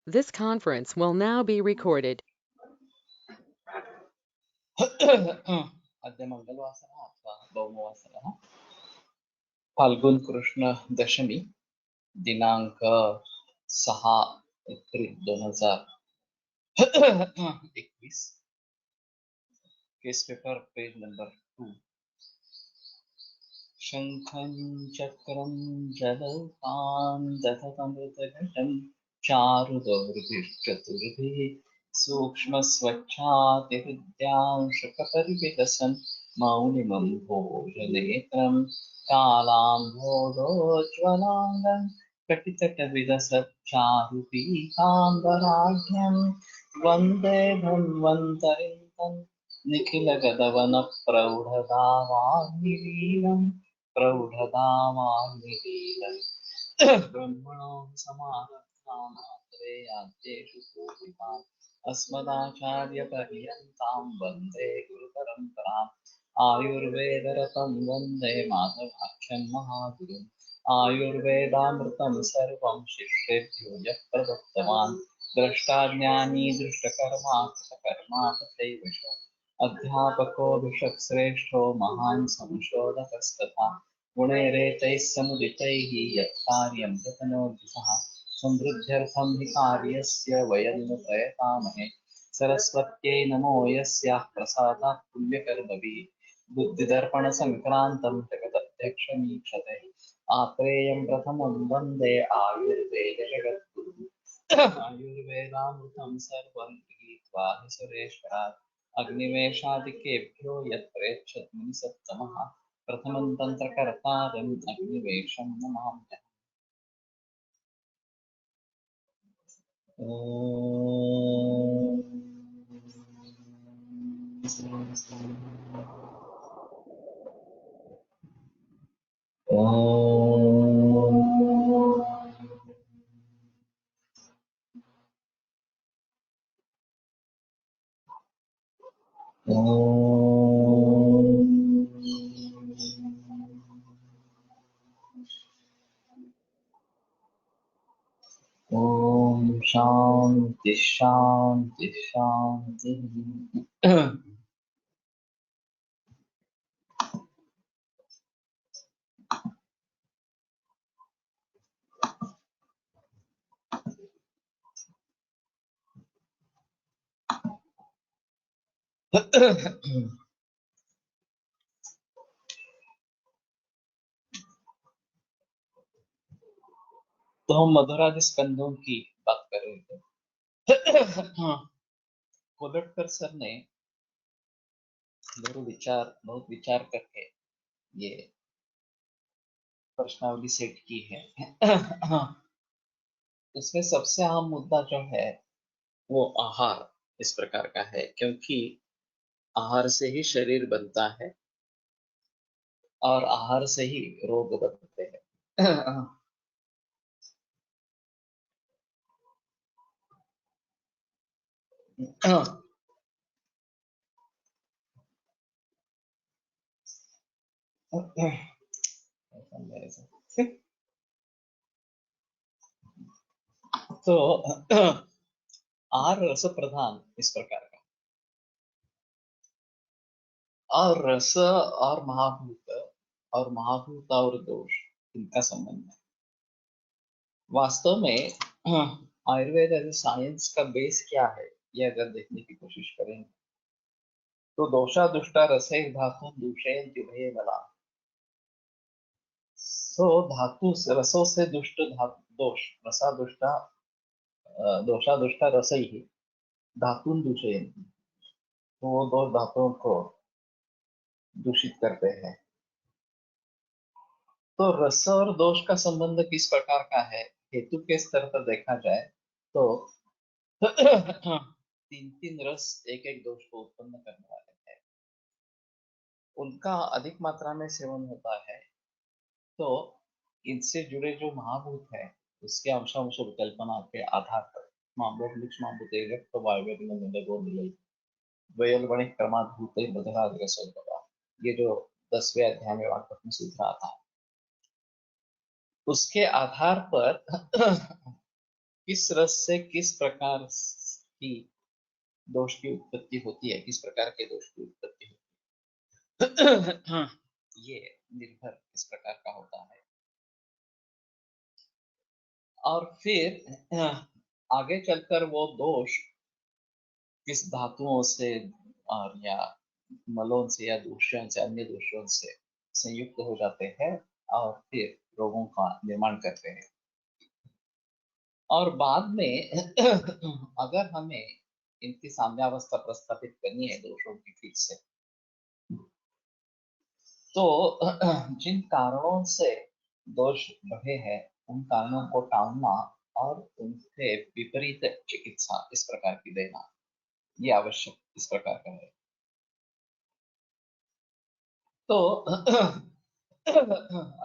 This conference will now be recorded. अद्य मंगलवासरः अथवा भौमवासरः फाल्गुन कृष्ण दशमी दिनांक 6 April 2021 case paper page number 2 शंखं चक्रं जलपान दधतमृतघटं चारुदौर्भिश्चतुर्भिः सूक्ष्म स्वच्छातिहृद्यांशकपरिविलसन् मौलिमं भोजनेत्रं कालाम्भोदोज्ज्वलाङ्गं कटितटविलसच्चारुपीताम्बराढ्यं वन्दे धन्वन्तरिं निखिलगदवनप्रौढदावाग्निलीलम् प्रौढदावाग्निलीलम् ब्रह्मणो समारब्धामात्रेयाद्येषु पूजिताम् अस्मदाचार्यपर्यन्तां वन्दे गुरुपरम्पराम् आयुर्वेदरतं वन्दे माधवाख्यं महागुरुम् आयुर्वेदामृतं सर्वं शिष्येभ्यो यः प्रदत्तवान् द्रष्टाज्ञानी दृष्टकर्मा कृतकर्मा तथैव च अध्यापको भिषक्श्रेष्ठो महान् संशोधकस्तथा गुणैरेतैः समुदितैः यत्कार्यं प्रतनोति समृद्ध्यर्थं हि कार्यस्य वयं न प्रयतामहे सरस्वत्यै नमो यस्याः प्रसादात् पुण्यकर्मभिः बुद्धिदर्पणसङ्क्रान्तं जगदध्यक्षमीक्षते आत्रेयं प्रथमं वन्दे आयुर्वेदजगद्गुरुम् आयुर्वेदामृतं सर्वं गृहीत्वा हि सुरेश्वरात् अग्निवेशादिकेभ्यो यत्प्रेच्छद्मिनि सत्तमः प्रथमं तन्त्रकर्तारम् अग्निवेशं नमाम्यहम्। ओम शांति शांति शांति। तो हम मधुराज स्कंदों की बात कर रहे थे। कोलटकर सर ने बहुत विचार करके ये प्रश्नावली सेट की है। इसमें सबसे अहम मुद्दा जो है वो आहार इस प्रकार का है, क्योंकि आहार से ही शरीर बनता है और आहार से ही रोग बनते हैं। तो आहार रस प्रधान इस प्रकार का, और रस और महाभूत और दोष, इनका संबंध है। वास्तव में आयुर्वेद एज साइंस का बेस क्या है, ये अगर देखने की कोशिश करें तो दोषा दुष्टा रसै धातु दूषयन्ति उभये बला। सो धातु रसों से दुष्ट धातु दोष, रसा दुष्टा दोषा दुष्टा रसै ही धातु दूषयन्ति, तो वो दो धातुओं को दूषित करते हैं। तो रस और दोष का संबंध किस प्रकार का है, हेतु के स्तर पर देखा जाए तो तीन तीन रस एक एक दोष को उत्पन्न करने वाले हैं, उनका अधिक मात्रा में सेवन होता है तो इनसे जुड़े जो महाभूत है उसके अंशांश विकल्पना के आधार पर ये जो 10वें अध्याय में वाक्य में सूत्र आता है, उसके आधार पर किस रस से किस प्रकार की दोष की उत्पत्ति होती है, किस प्रकार के दोष की उत्पत्ति होती है, ये निर्भर इस प्रकार का होता है। और फिर आगे चलकर वो दोष किस धातुओं से और या मलों से या दूषण से, अन्य दूषणों से संयुक्त हो जाते हैं और फिर रोगों का निर्माण करते हैं। और बाद में अगर हमें इनकी साम्यावस्था प्रस्थापित करनी है दोषों की ठीक से, तो जिन कारणों से दोष बढ़े हैं उन कारणों को टालना और उनसे विपरीत चिकित्सा इस प्रकार की देना, ये आवश्यक इस प्रकार का है। तो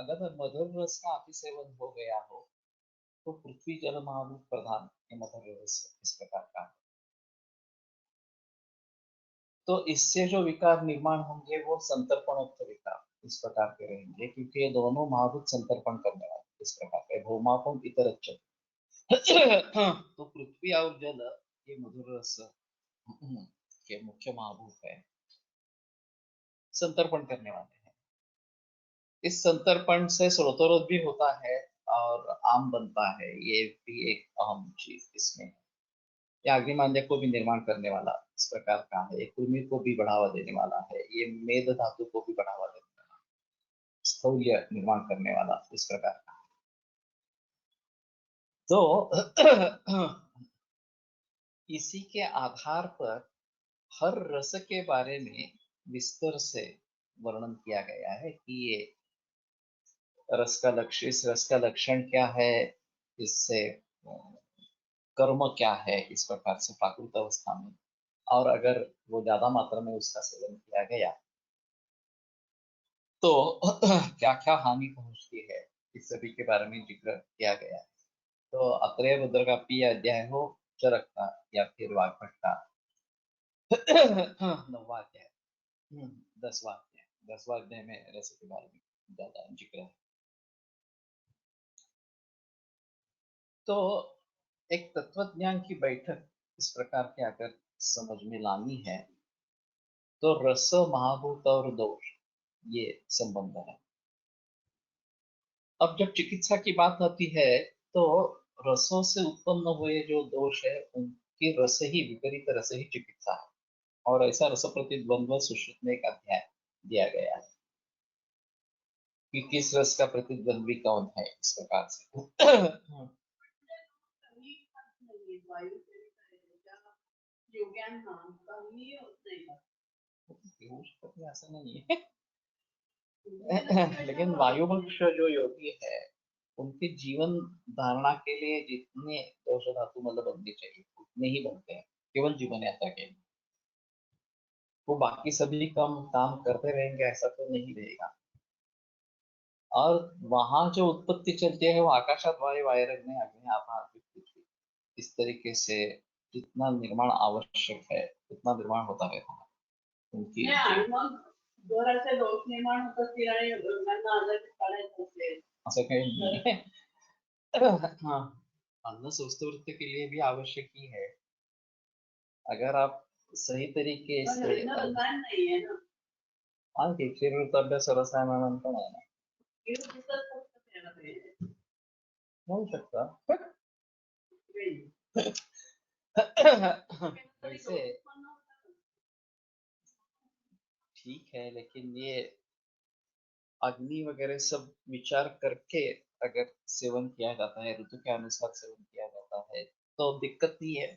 अगर मधुर रस का अतिसेवन हो गया हो तो पृथ्वी जल महाभूत प्रधान ये मधुर रस इस प्रकार का है। तो इससे जो विकार निर्माण होंगे वो संतर्पणोक्त विकार इस प्रकार के रहेंगे, क्योंकि ये दोनों महाभूत संतर्पण करने वाले इस प्रकार के भौमापम इतर तो पृथ्वी और जल ये मधुर रस के मुख्य महाभूत है, संतर्पण करने वाले हैं। इस संतर्पण से स्रोतरोध भी होता है और आम बनता है, ये भी एक अहम चीज इसमें है। ये अग्निमांद्य को भी निर्माण करने वाला इस प्रकार का है, कृमि को भी बढ़ावा देने वाला है, ये मेद धातु को भी बढ़ावा देने वाला, स्थौल्य निर्माण करने वाला इस प्रकार का। तो इसी के आधार पर हर रस के बारे में विस्तार से वर्णन किया गया है कि ये रस का लक्ष्य, इस रस का लक्षण क्या है, इससे कर्म क्या है इस प्रकार से प्राकृत अवस्था में, और अगर वो ज्यादा मात्रा में उसका सेवन किया गया तो क्या क्या हानि पहुंचती है, इस सभी के बारे में जिक्र किया गया है। तो अत्रेय रुद्र का पी अध्याय हो, चरक का या फिर वाग्भट का 9वां अध्याय, 10वां अध्याय, 10वां अध्याय में रस के बारे में ज्यादा जिक्र है। तो एक तत्वज्ञान की बैठक इस प्रकार के अगर समझ में लानी है तो रस, महाभूत और दोष ये संबंध है। अब जब चिकित्सा की बात आती है तो रसों से उत्पन्न हुए जो दोष है उनकी रस ही, विपरीत रस ही चिकित्सा है, और ऐसा रस प्रतिद्वंद्व सुश्रुत में एक अध्याय दिया गया है कि किस रस का प्रतिद्वंद्वी कौन है इस प्रकार से। ऐसा नहीं है लेकिन वायुभक्ष जो योगी है उनके जीवन धारणा के लिए जितने दोष धातु मतलब बनने चाहिए उतने ही बनते हैं, केवल जीवन यात्रा के लिए। वो बाकी सभी कम काम करते रहेंगे ऐसा तो नहीं रहेगा। और वहां जो उत्पत्ति चलती है वो आकाशात वायु वायरग्नि अग्नि आपा पृथ्वी, इस तरीके से जितना निर्माण आवश्यक है उतना निर्माण होता रहता है उनकी। जोराचे दोष निर्माण होत असतील आणि लोकांना आजारी पडायचं असेल असं काही नाही हाँ, अन्न स्वस्थवृत्ति के लिए भी आवश्यक ही है। अगर आप सही तरीके से हाँ देखिए अभ्यास रसायन पण आहे ना, होऊ शकता वैसे ठीक है, लेकिन ये अग्नि वगैरह सब विचार करके अगर सेवन किया जाता है, ऋतु के अनुसार सेवन किया जाता है तो दिक्कत नहीं है,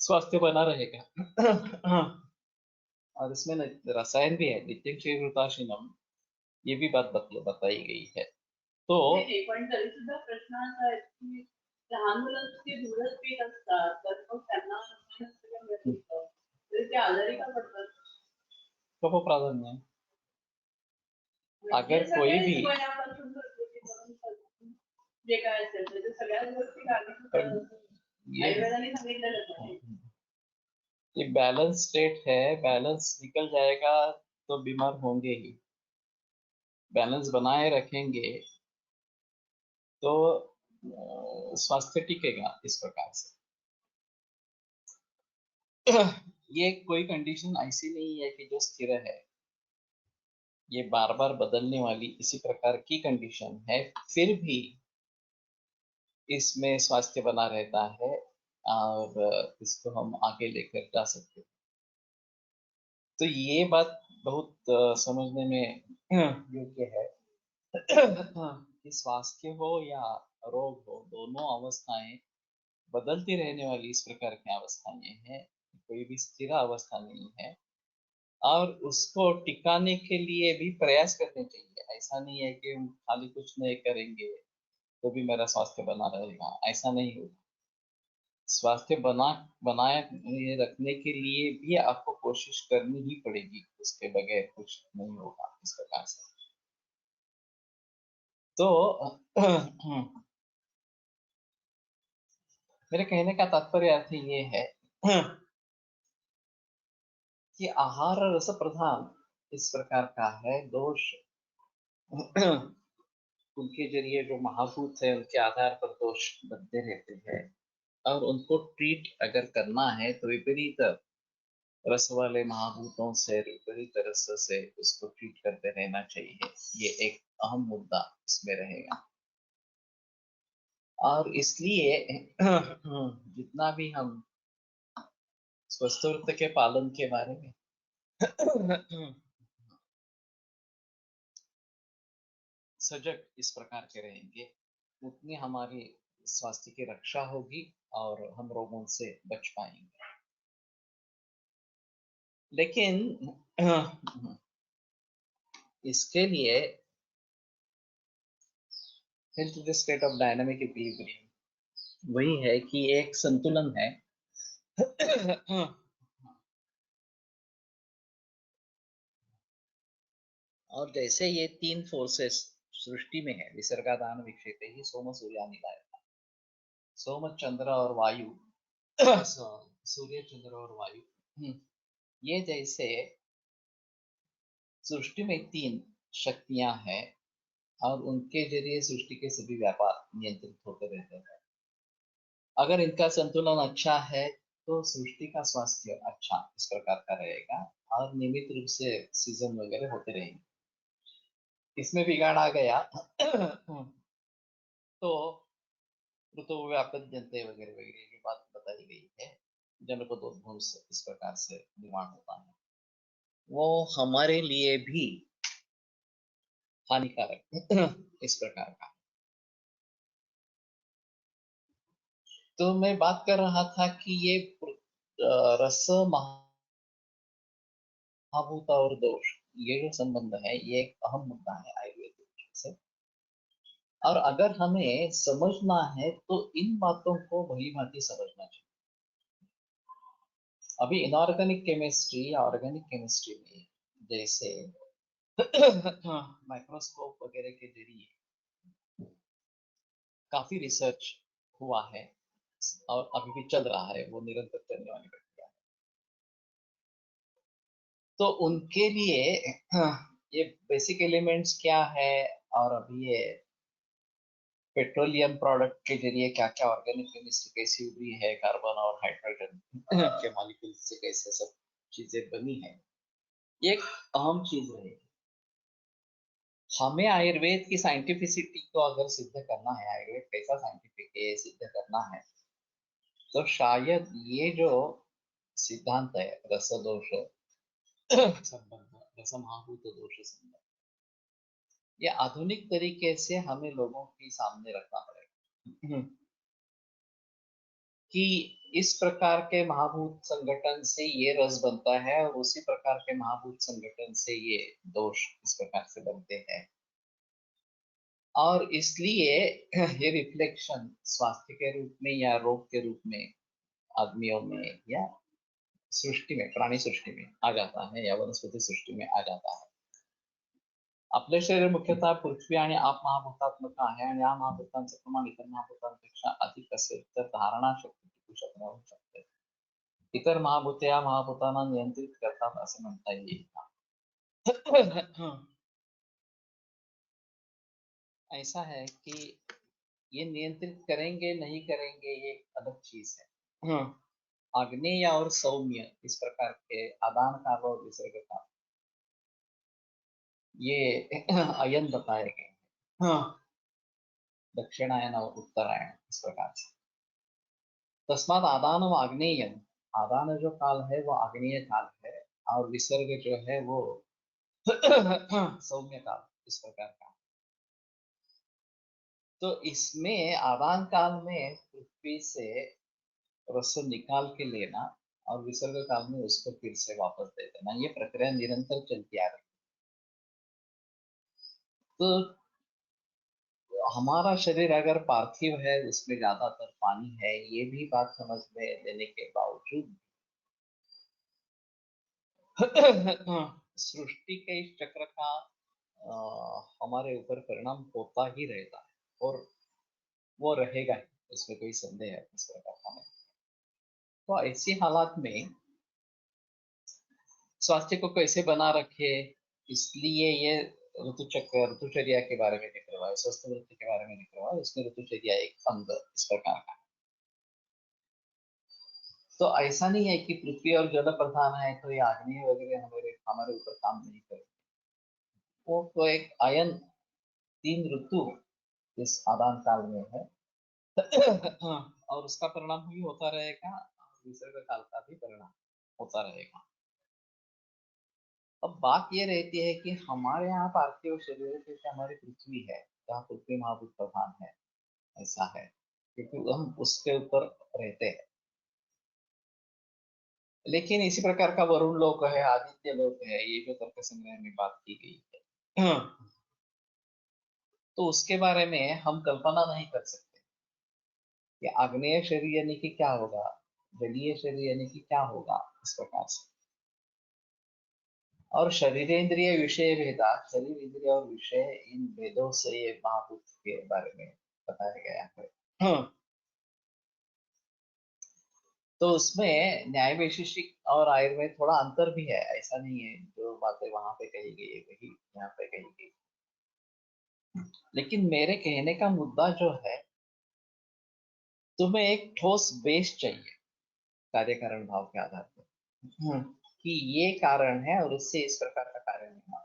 स्वास्थ्य बना रहेगा। और इसमें रसायन भी है, नित्यं क्षयवृताशिनम, ये भी बात बताई गई है। तो पण तरी सुद्धा प्रश्न असा आहे की लहान मुलांचे दूधच पीत असतात तर मग त्यांना ते आजारी का पडतात? तो प्राधान्य है अगर कोई भी ये बैलेंस स्टेट है, बैलेंस निकल जाएगा तो बीमार होंगे ही, बैलेंस बनाए रखेंगे तो स्वास्थ्य टिकेगा इस प्रकार से। ये कोई कंडीशन ऐसी नहीं है कि जो स्थिर है, ये बार बार बदलने वाली इसी प्रकार की कंडीशन है, फिर भी इसमें स्वास्थ्य बना रहता है और इसको हम आगे लेकर जा सकते हैं। तो ये बात बहुत समझने में योग्य है कि स्वास्थ्य हो या रोग हो, दोनों अवस्थाएं बदलती रहने वाली इस प्रकार की अवस्थाएं हैं, कोई भी स्थिर अवस्था नहीं है और उसको टिकाने के लिए भी प्रयास करने चाहिए। ऐसा नहीं है कि हम खाली कुछ नहीं करेंगे तो भी मेरा स्वास्थ्य बना रहेगा, ऐसा नहीं होगा। स्वास्थ्य बनाए रखने के लिए भी आपको कोशिश करनी ही पड़ेगी, उसके बगैर कुछ नहीं होगा इस प्रकार से। तो मेरे कहने का तात्पर्य अर्थ ये है कि आहार रस प्रधान इस प्रकार का है दोष। उनके जरिए जो महाभूत है उनके आधार पर दोष बनते रहते हैं और उनको ट्रीट अगर करना है तो विपरीत रस वाले महाभूतों से विपरीत रस से उसको ट्रीट करते रहना चाहिए। ये एक अहम मुद्दा इसमें रहेगा और इसलिए जितना भी हम स्वस्थ वृत्त के पालन के बारे में सजग इस प्रकार के रहेंगे, उतनी हमारी स्वास्थ्य की रक्षा होगी और हम रोगों से बच पाएंगे। लेकिन इसके लिए health is the state of dynamic equilibrium, वही है कि एक संतुलन है। और जैसे ये तीन फोर्सेस सृष्टि में है, विसर्गादान विक्षेपे ही सोम सूर्यानिलाय, सोम चंद्र और वायु सूर्य चंद्र और वायु, ये जैसे सृष्टि में तीन शक्तियां हैं और उनके जरिए सृष्टि के सभी व्यापार नियंत्रित होते रहते हैं। अगर इनका संतुलन अच्छा है तो सृष्टि का स्वास्थ्य अच्छा इस प्रकार का रहेगा और नियमित रूप से सीजन वगैरह होते रहेंगे। इसमें बिगाड़ आ गया तो ऋतु व्यापक जनते वगैरह वगैरह की बात बताई गई है, जनपदोद्भंस इस प्रकार से निर्माण होता है, वो हमारे लिए भी हानिकारक इस प्रकार का। तो मैं बात कर रहा था कि ये रस महाभूत और दोष, ये जो संबंध है ये एक अहम मुद्दा है आयुर्वेद से। और अगर हमें समझना है तो इन बातों को भली भांति समझना चाहिए। अभी इनऑर्गेनिक केमिस्ट्री या ऑर्गेनिक केमिस्ट्री में जैसे माइक्रोस्कोप वगैरह के जरिए काफी रिसर्च हुआ है और अभी भी चल रहा है, वो निरंतर चलने वाली प्रक्रिया है। तो उनके लिए ये बेसिक एलिमेंट्स क्या है और अभी ये पेट्रोलियम प्रोडक्ट के जरिए क्या क्या ऑर्गेनिक केमिस्ट्री कैसी हुई है, कार्बन और हाइड्रोजन के मॉलिक्यूल से कैसे सब चीजें बनी है, ये एक अहम चीज रहेगी। हमें आयुर्वेद की साइंटिफिसिटी को अगर सिद्ध करना है, आयुर्वेद कैसा साइंटिफिक है ये सिद्ध करना है, तो शायद ये जो सिद्धांत है रस दोष संबंध, रस महाभूत दोष संबंध, ये आधुनिक तरीके से हमें लोगों के सामने रखना पड़ेगा कि इस प्रकार के महाभूत संगठन से ये रस बनता है और उसी प्रकार के महाभूत संगठन से ये दोष इस प्रकार से बनते हैं और इसलिए ये रिफ्लेक्शन स्वास्थ्य के रूप में या रोग के रूप में आदमियों में या सृष्टि में, प्राणी सृष्टि में आ जाता है या वनस्पति सृष्टि में आ जाता है। आपले शरीर मुख्यतः पृथ्वी आणि आप महाभूतात्मक आहे आणि या महाभूतांचं प्रमाण इतर महाभूतांपेक्षा अधिक असेल तर धारणाशक्ती टिकू शकणे होऊ शकते। इतर महाभूते या महाभूतांना नियंत्रित करतात असं म्हणता येईल का? ऐसा है कि ये नियंत्रित करेंगे नहीं करेंगे ये अलग चीज है। आग्नेय और सौम्य इस प्रकार के आदान काल और विसर्ग काल ये अयन बताए गए हैं। दक्षिणायन और उत्तरायण इस प्रकार से। तस्मात आदानम आग्नेयम, आदान जो काल है वो आग्नेय काल है, और विसर्ग जो है वो सौम्य काल इस प्रकार का। तो इसमें आदान काल में पृथ्वी से रस निकाल के लेना और विसर्ग काल में उसको फिर से वापस दे देना, ये प्रक्रिया निरंतर चलती आ रही है। तो हमारा शरीर अगर पार्थिव है, उसमें ज्यादातर पानी है, ये भी बात समझ में लेने के बावजूद सृष्टि के इस चक्र का हमारे ऊपर परिणाम होता ही रहता है, और वो रहेगा ही, इसमें कोई संदेह है इस प्रकार का नहीं। तो ऐसी हालात में स्वास्थ्य को कैसे बना रखे, इसलिए ये ऋतुचक्र ऋतुचर्या के बारे में लिख रहा है, स्वस्थ वृत्ति के बारे में लिख रहा है, इसमें ऋतुचर्या एक अंग इस प्रकार का। तो ऐसा नहीं है कि पृथ्वी और जल प्रधान है तो ये आग्नेय वगैरह हमारे हमारे ऊपर काम नहीं करे। वो तो एक आयन, तीन ऋतु इस आदान काल में है। और उसका परिणाम भी होता रहेगा, विसर्ग काल का भी परिणाम होता रहेगा। अब बात ये रहती है कि हमारे यहाँ पार्थिव शरीर जैसे हमारी पृथ्वी है, जहाँ पृथ्वी महाभूत प्रधान है, ऐसा है क्योंकि हम उसके ऊपर रहते हैं। लेकिन इसी प्रकार का वरुण लोक है, आदित्य लोक है, ये जो तर्क संग्रह में बात की गई है, तो उसके बारे में हम कल्पना नहीं कर सकते कि आग्नेय शरीर यानी कि क्या होगा, जलीय शरीर यानी कि क्या होगा इस प्रकार से। और शरीर इंद्रिय विषय भेदा, शरीर इंद्रिय और विषय, इन भेदों से ये महाभूत के बारे में बताया गया है। तो उसमें न्याय वैशेषिक और आयुर्वेद थोड़ा अंतर भी है, ऐसा नहीं है जो बातें वहां पे कही गई है वही यहाँ पे कही गई। लेकिन मेरे कहने का मुद्दा जो है, तुम्हें एक ठोस बेस चाहिए कार्य कारण भाव के आधार पर, कि ये कारण है और उससे इस प्रकार का कार्य नहीं।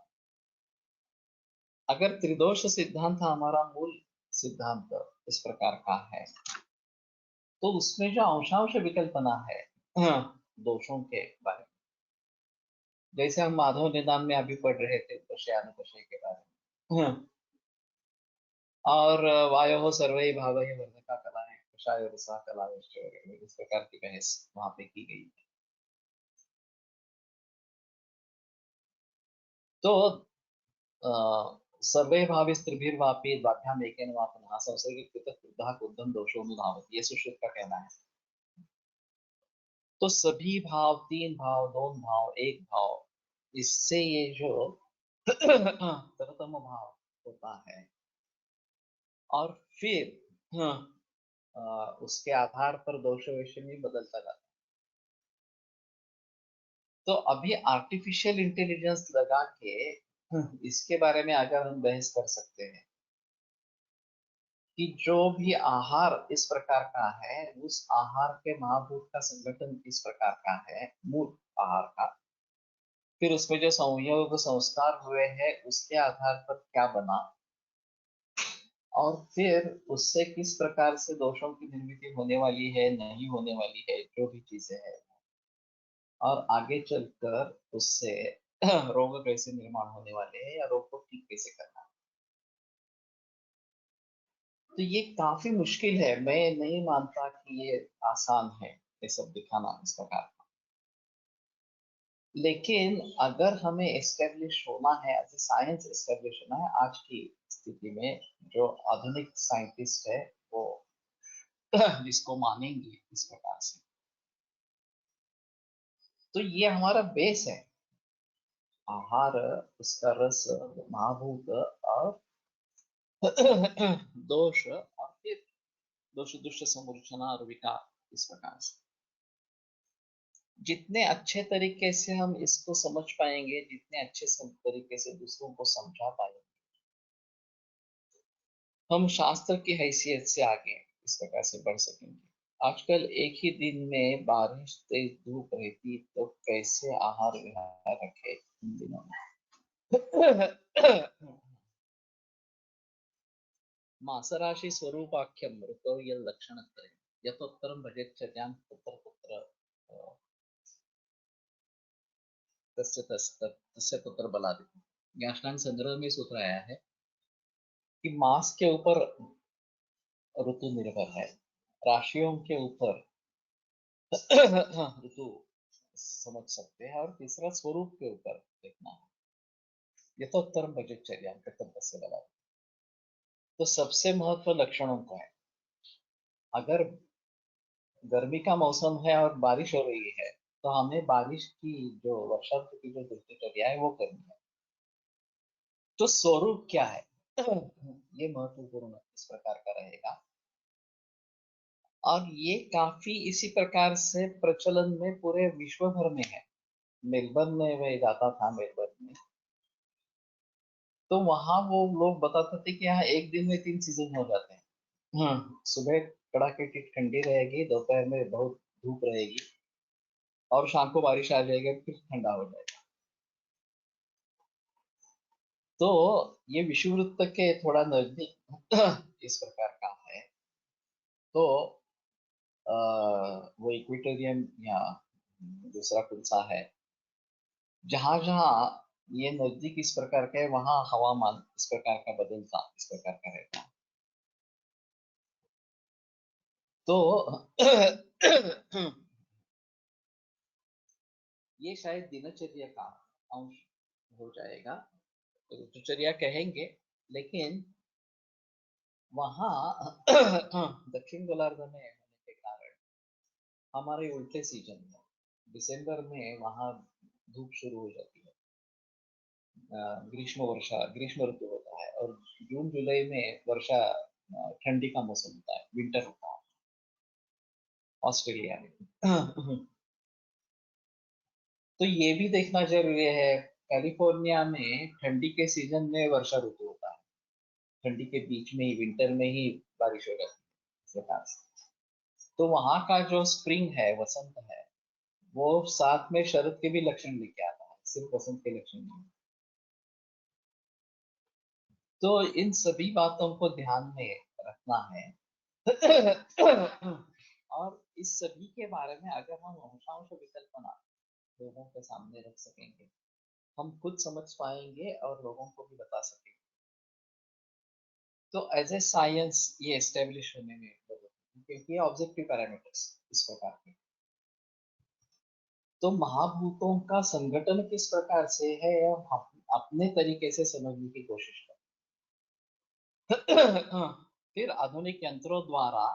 अगर त्रिदोष सिद्धांत हमारा मूल सिद्धांत इस प्रकार का है, तो उसमें जो अंशांश विकल्पना है दोषों के बारे में, जैसे हम माधव निदान में अभी पढ़ रहे थे उपशय अनुपशय के बारे में, और वायो सर्वै भावै वर्धका कलाएं कषाय रसा कला वगैरह इस प्रकार की बहस वहां पे की गई। तो सर्वे भाविस्त्रिभिर्वापि द्वाभ्याम एकेन वा पुनः संसर्गीकृत क्रुद्धः क्रुद्धं दोषोऽनुधावति, ये सुश्रुत का कहना है। तो सभी भाव, तीन भाव, दोन भाव, एक भाव, इससे ये जो तरतम भाव होता है, और फिर उसके आधार पर दोष विषय में बदलता जाता है। तो अभी आर्टिफिशियल इंटेलिजेंस लगा के इसके बारे में अगर हम बहस कर सकते हैं कि जो भी आहार इस प्रकार का है, उस आहार के महाभूत का संगठन इस प्रकार का है, मूल आहार का, फिर उसमें जो संयोग संस्कार हुए हैं उसके आधार पर क्या बना, और फिर उससे किस प्रकार से दोषों की निर्मिति होने वाली है, नहीं होने वाली है, जो भी चीजें हैं, और आगे चलकर उससे रोग कैसे निर्माण होने वाले हैं या रोग को ठीक कैसे करना है। तो ये काफी मुश्किल है, मैं नहीं मानता कि ये आसान है ये सब दिखाना इस प्रकार का। लेकिन अगर हमें एस्टेब्लिश होना है, एज साइंस एस्टेब्लिश होना है आज की स्थिति में, जो आधुनिक साइंटिस्ट है वो जिसको मानेंगे इस प्रकार से, तो ये हमारा बेस है, आहार, उसका रस, महाभूत, और दोष, और फिर दोष दुष्ट समूर्छना और विकार इस प्रकार से। जितने अच्छे तरीके से हम इसको समझ पाएंगे, जितने अच्छे तरीके से दूसरों को समझा पाएंगे, हम शास्त्र की हैसियत से आगे इस प्रकार से बढ़ सकेंगे। आजकल एक ही दिन में बारिश, तेज धूप रहती तो कैसे आहार विहार रखे इन दिनों में। मासराशि स्वरूपाख्यम ऋतौ यल्लक्षणत्रयम् यतोत्तरं भजेच्छर्यां तत्र तत्र तस्य तत्र बलादिति। ज्ञानांग संदर्भ में सूत्र आया है कि मास के ऊपर ऋतु निर्भर है, राशियों के ऊपर ऋतु समझ सकते हैं, और तीसरा स्वरूप के ऊपर देखना है। यथोत्तरम भजेच्छर्यां तस्य बलादिति। तो सबसे महत्व लक्षणों का है। अगर गर्मी का मौसम है और बारिश हो रही है तो हमें बारिश की जो वर्षा ऋतु की जो दिनचर्या है वो करनी है। तो स्वरूप क्या है ये महत्वपूर्ण इस प्रकार का रहेगा। और ये काफी इसी प्रकार से प्रचलन में पूरे विश्व भर में है। मेलबर्न में मैं जाता था, मेलबर्न में, तो वहां वो लोग बताते थे कि यहाँ एक दिन में 3 सीजन हो जाते हैं। सुबह कड़ाके की ठंडी रहेगी, दोपहर में बहुत धूप रहेगी, और शाम को बारिश आ जाएगी, फिर ठंडा हो जाएगा। तो ये विषुववृत्त के थोड़ा नजदीक इस प्रकार का है। तो वो इक्वेटोरियम या दूसरा कौन सा है, जहां जहां ये नजदीक इस प्रकार का है वहां हवामान इस प्रकार का बदलता इस प्रकार का रहता। तो ये शायद दिनचर्या का अंश हो जाएगा, तो दिनचर्या कहेंगे, लेकिन वहाँ दक्षिण गोलार्ध में होने के कारण हमारे उल्टे सीजन में दिसंबर में वहाँ धूप शुरू हो जाती है, ग्रीष्म ऋतु होता है, और जून जुलाई में वर्षा, ठंडी का मौसम होता है, विंटर होता है ऑस्ट्रेलिया में। तो ये भी देखना जरूरी है, कैलिफोर्निया में ठंडी के सीजन में वर्षा ऋतु होता है, ठंडी के बीच में ही विंटर में ही बारिश हो जाती है इस प्रकार से। तो वहाँ का जो स्प्रिंग है, वसंत है, वो साथ में शरद के भी लक्षण लेके आता है, सिर्फ वसंत के लक्षण नहीं। तो इन सभी बातों को ध्यान में रखना है। और इस सभी के बारे में अगर हम अंशांश विकल्पना लोगों के सामने रख सकेंगे, हम खुद समझ पाएंगे और लोगों को भी बता सकेंगे। तो एज ए साइंस ये एस्टेब्लिश होने में मदद, क्योंकि ऑब्जेक्टिव पैरामीटर्स इस प्रकार के। तो महाभूतों का संगठन किस प्रकार से है, हम अपने तरीके से समझने की कोशिश करें। फिर आधुनिक यंत्रों द्वारा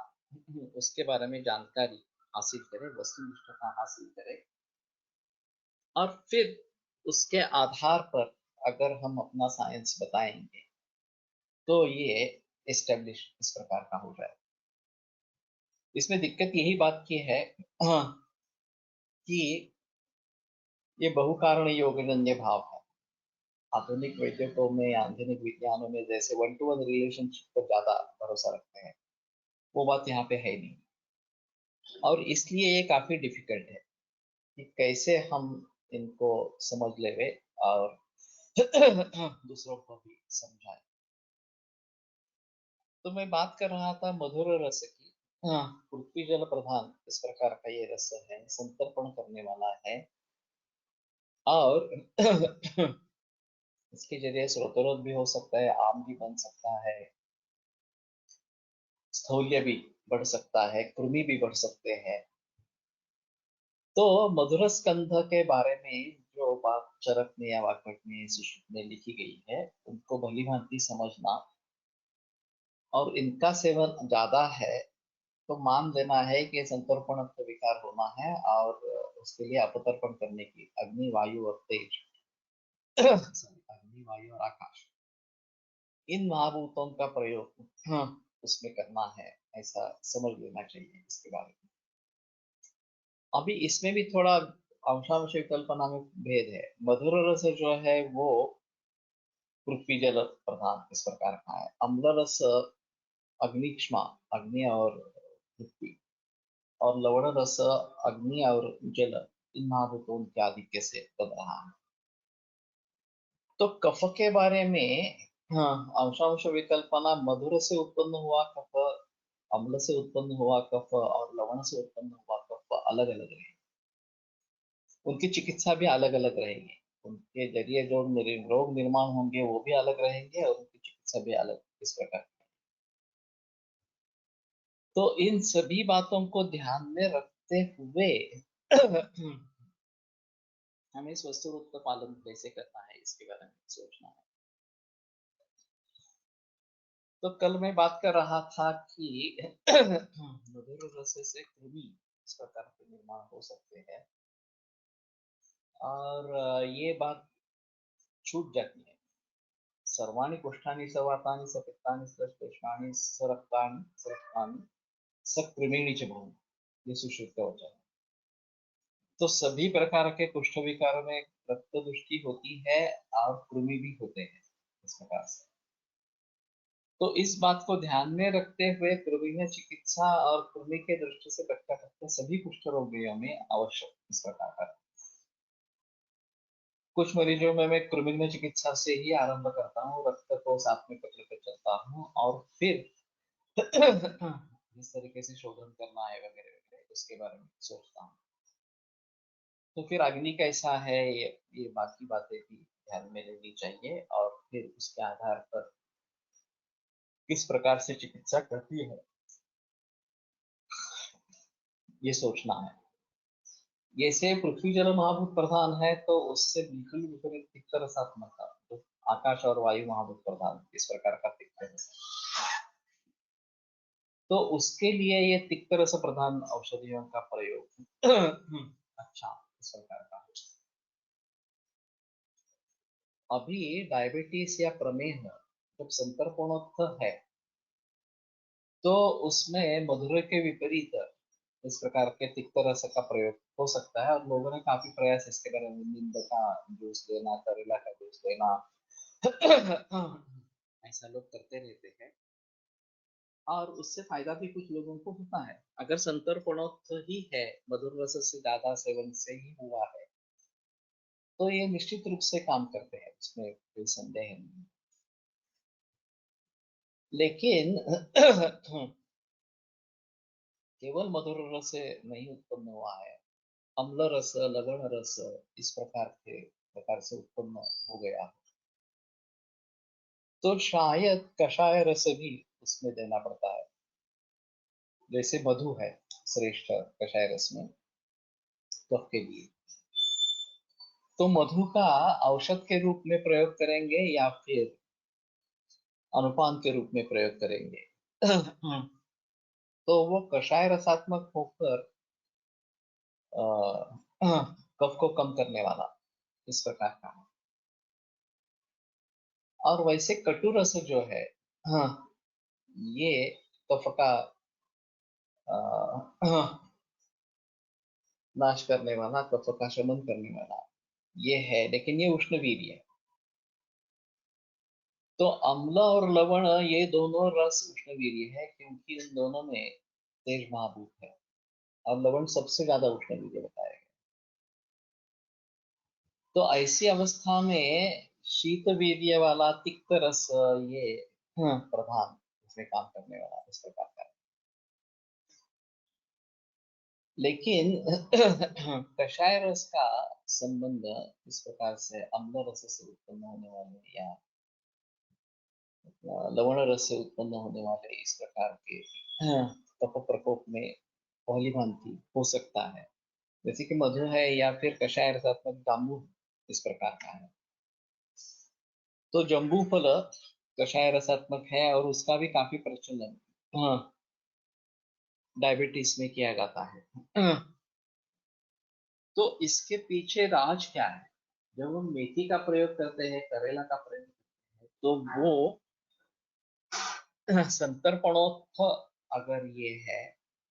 उसके बारे में जानकारी हासिल करें, वस्तुनिष्ठता हासिल करें, और फिर उसके आधार पर अगर हम अपना साइंस बताएंगे तो ये एस्टेब्लिश इस प्रकार का हो जाए। इसमें दिक्कत यही बात की है कि ये बहुकारण योगजन्य भाव है। आधुनिक वैद्यकों में, आधुनिक विज्ञानों में जैसे 1-to-1 रिलेशनशिप पर ज्यादा भरोसा रखते हैं, वो बात यहाँ पे है नहीं, और इसलिए ये काफी डिफिकल्ट है कि कैसे हम इनको समझ लेवे और दूसरों को भी समझाए। तो मैं बात कर रहा था मधुर रस की। पृथ्वी जल प्रधान इस प्रकार का ये रस है, संतर्पण करने वाला है, और इसके जरिए स्रोतरोध भी हो सकता है, आम भी बन सकता है, स्थौल्य भी बढ़ सकता है, कृमि भी बढ़ सकते हैं। तो मधुर स्कंध के बारे में जो बात चरक में या वाकट में, सुश्रुत में लिखी गई है, उनको भली भांति समझना, और इनका सेवन ज्यादा है तो मान लेना है कि संतर्पण विकार होना है, और उसके लिए अपतर्पण करने की अग्नि, वायु और तेज अग्नि, वायु और आकाश, इन महाभूतों का प्रयोग उसमें करना है, ऐसा समझ लेना चाहिए इसके बारे में। अभी इसमें भी थोड़ा अंशांश कल्पना में भेद है। मधुर रस जो है वो पृथ्वी जल प्रधान इस प्रकार का है। अम्ल रस अग्निक्ष्मा, अग्नि और पृथ्वी, और लवण रस अग्नि और जल, इन महाभूतों के आधिक्य से बन रहा है। तो कफ के बारे में, हाँ, अंशांश विकल्पना, मधुर से उत्पन्न हुआ कफ, अम्ल से उत्पन्न हुआ कफ और लवण से उत्पन्न हुआ कफ अलग अलग रहेंगे, उनकी चिकित्सा भी अलग अलग रहेगी, उनके जरिए जो रोग निर्माण होंगे वो भी अलग रहेंगे और उनकी चिकित्सा भी अलग इस प्रकार। तो इन सभी बातों को ध्यान में रखते हुए हमें स्वस्थ रूप का पालन कैसे करना है इसके बारे में सोचना है। तो कल मैं बात कर रहा था कि मधुर रस से कृमि इस प्रकार के निर्माण हो सकते हैं, और ये बात छूट जाती है। सर्वाणि कुष्ठानि सवातानि सपित्तानि श्लेष्माणि सरक्तानि सरक्तानि सकृमिणी च भवन्ति, ये सुश्रुत वचन है। तो सभी प्रकार के कुष्ठ विकारों में रक्त दुष्टि होती है और कृमि भी होते हैं इस प्रकार से। तो इस बात को ध्यान में रखते हुए कृमि चिकित्सा और कृमि के दृष्टि से रक्षा सभी कुष्ठ रोगियों में आवश्यक इस प्रकार का। कुछ मरीजों में मैं कृमि चिकित्सा से ही आरंभ करता हूँ, रक्त को साथ में पकड़ कर चलता हूँ और फिर जिस तरीके से शोधन करना है वगैरह वगैरह उसके बारे में सोचता हूँ। तो फिर अग्नि कैसा है, ये बाकी बातें भी ध्यान में लेनी चाहिए और फिर उसके आधार पर किस प्रकार से चिकित्सा करती है ये सोचना है। जैसे पृथ्वी जल महाभूत प्रधान है तो उससे बिल्कुल विपरीत तिक्त रसात्मक था, तो आकाश और वायु महाभूत प्रधान इस प्रकार का तिक्त रस, तो उसके लिए ये तिक्त रस प्रधान औषधियों का प्रयोग अच्छा इस प्रकार का। अभी डायबिटीज या प्रमेह जब संतर्पणोत्थ है तो उसमें मधुर के विपरीत इस प्रकार के तिक्त रस का प्रयोग हो सकता है, और लोगों ने काफी प्रयास इसके बारे में, नींद का जूस लेना, करेला का जूस लेना ऐसा लोग करते रहते हैं और उससे फायदा भी कुछ लोगों को होता है। अगर संतर्पणोत्थ ही है, मधुर रस से ज्यादा सेवन से ही हुआ है, तो ये निश्चित रूप से काम करते हैं, उसमें कोई संदेह नहीं। लेकिन केवल मधुर रस से नहीं उत्पन्न हुआ है, अम्ल रस, लवण रस इस प्रकार से उत्पन्न हो गया, तो शायद कषाय रस भी उसमें देना पड़ता है। जैसे मधु है श्रेष्ठ कषाय रस में कफ के लिए, तो मधु का औषध के रूप में प्रयोग करेंगे या फिर अनुपान के रूप में प्रयोग करेंगे तो वो कषाय रसात्मक होकर कफ को कम करने वाला इस प्रकार का है। और वैसे कटु रस जो है, हाँ, ये कफ का नाश करने वाला, कफ का शमन करने वाला ये है, लेकिन ये उष्णवीर्य है। तो अम्ल और लवण ये दोनों रस उष्णवीर्य है क्योंकि इन दोनों में तेज महाभूत है, और लवण सबसे ज्यादा उष्णवीर्य बताया गया। तो ऐसी अवस्था में शीत वीर्य वाला तिक्त रस ये प्रधान इसमें काम करने वाला इस प्रकार का है। लेकिन कषाय रस का संबंध इस प्रकार से अम्ल रस से उत्पन्न होने वाले या लवण रस से उत्पन्न होने वाले इस प्रकार के कफ प्रकोप में पहली भांति हो सकता है, जैसे कि मधु है या फिर कषाय रसात्मक जाम्बू इस प्रकार का है। तो जम्बू फल कषाय रसात्मक है और उसका भी काफी प्रचलन डायबिटीज में किया जाता है। तो इसके पीछे राज क्या है? जब हम मेथी का प्रयोग करते हैं, करेला का प्रयोग करते हैं, तो वो संतर्पणोत्थ अगर ये है,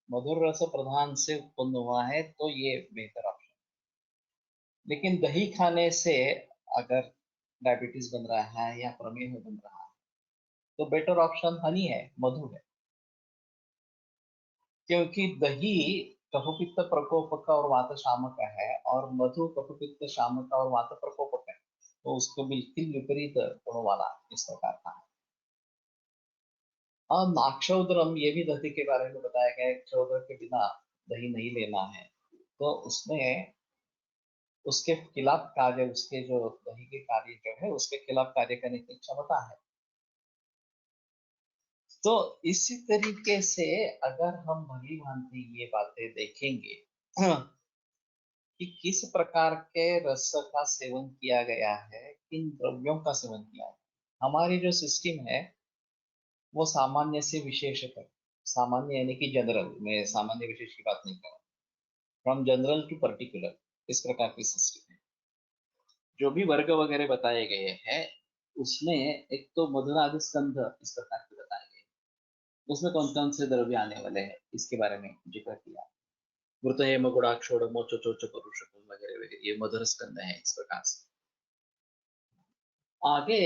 मधुर रस प्रधान से उत्पन्न हुआ है, तो ये बेहतर ऑप्शन। लेकिन दही खाने से अगर डायबिटीज बन रहा है या प्रमेह बन रहा है, तो बेटर ऑप्शन हनी है, मधु है। क्योंकि दही कफपित्त प्रकोपक और वात शामक है और मधु कफपित्त शामक और वात प्रकोपक है, तो उसको बिल्कुल विपरीत गुणों वाला इस प्रकार का है। और नाक्षौद्रम, ये भी दही के बारे में बताया गया है, क्षौद्र के बिना दही नहीं लेना है। तो उसमें उसके खिलाफ कार्य, उसके जो दही के कार्य जो है उसके खिलाफ कार्य करने की क्षमता है। तो इसी तरीके से अगर हम भली भांति ये बातें देखेंगे कि किस प्रकार के रस का सेवन किया गया है, किन द्रव्यों का सेवन किया है, हमारी जो सिस्टम है वो सामान्य से विशेष है। सामान्य यानी कि जनरल, मैं सामान्य विशेष की बात नहीं कर रहा, फ्रॉम जनरल टू पर्टिकुलर, इस प्रकार की सिस्टम है। जो भी वर्ग वगैरह बताए गए हैं उसमें एक तो मधुरादि स्कंध इस प्रकार के बताए गए, उसमें कौन कौन से द्रव्य आने वाले हैं इसके बारे में जिक्र किया। मृत हेम गुणाक्षोड़ मोचो चोच परुष वगैरह वगैरह, ये मधुर स्कंद है इस प्रकार से। आगे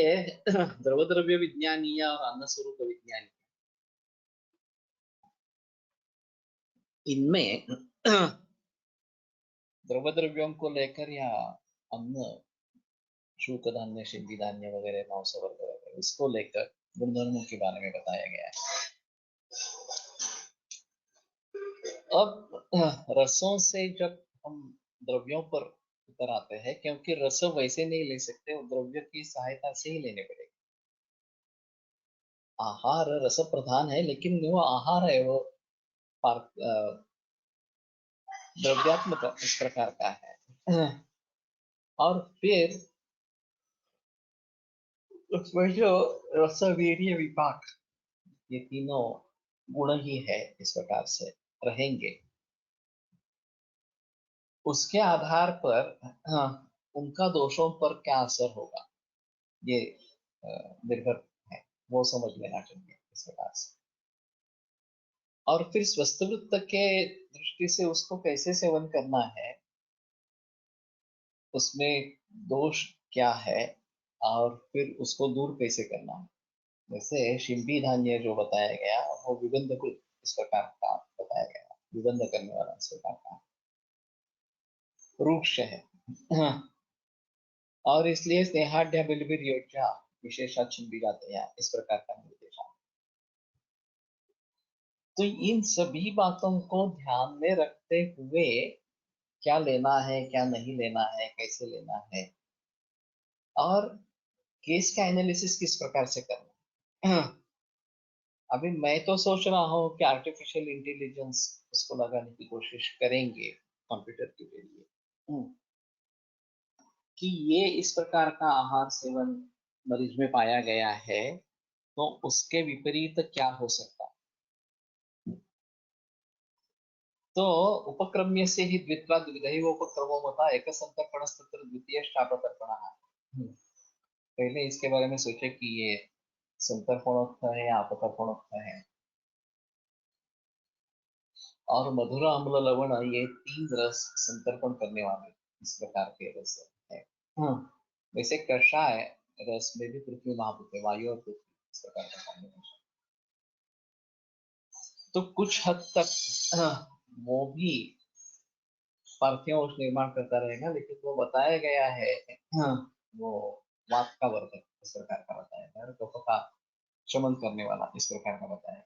द्रव द्रव्य विज्ञानीय और अन्न स्वरूप विज्ञानी, इनमें द्रव द्रव्यों को लेकर या अन्न, शुक धान्य शिंदी धान्य वगैरह मांस वर्ग वगैरह, इसको लेकर गुणधर्मों के बारे में बताया गया है। अब रसों से जब हम द्रव्यों पर उतर आते हैं, क्योंकि रस वैसे नहीं ले सकते, वो द्रव्य की सहायता से ही लेने पड़ेगा। आहार रस प्रधान है, लेकिन वो आहार है वो द्रव्यात्मक इस प्रकार का है। और फिर उसमें जो रस वीर्य विपाक, ये तीनों गुण ही है इस प्रकार से रहेंगे। उसके आधार पर उनका दोषों पर क्या असर होगा, ये निर्भर है, वो समझ लेना चाहिए इस प्रकार से। और फिर स्वस्थ वृत्त के दृष्टि से उसको कैसे सेवन करना है, उसमें दोष क्या है, और फिर उसको दूर कैसे करना है। जैसे शिंपी धान्य जो बताया गया वो विबंध को इस प्रकार का बताया गया, विबंध करने वाला इस प्रकार का वृक्ष है। और इसलिए स्नेहाढ़ बिलबिल योजना विशेषा छिंबी जाते हैं, इस प्रकार का निर्देश। तो इन सभी बातों को ध्यान में रखते हुए क्या लेना है, क्या नहीं लेना है, कैसे लेना है, और केस का एनालिसिस किस प्रकार से करना है। अभी मैं तो सोच रहा हूँ कि आर्टिफिशियल इंटेलिजेंस इसको लगाने की कोशिश करेंगे कंप्यूटर के जरिए, कि ये इस प्रकार का आहार सेवन मरीज में पाया गया है, तो उसके विपरीत क्या हो सकता है। तो उपक्रम्य से ही द्वित्वा द्विधैव उपक्रमो मता एक संतर्पण तत्र द्वितीय शापतर्पण। पहले इसके बारे में सोचे कि ये संतर्पणोक्त है या अपतर्पणोक्त है। और मधुर अम्ल लवण, ये तीन रस संतर्पण करने वाले इस प्रकार के रस है। वैसे कषाय रस में भी पृथ्वी महाभूत, वायु और पृथ्वी इस प्रकार का कॉम्बिनेशन, तो कुछ हद तक वो भी पार्थिव निर्माण करता रहेगा, लेकिन वो बताया गया है वो वात का वर्धक इस प्रकार का बताया गया, और कफ का शमन करने वाला इस प्रकार का बताया।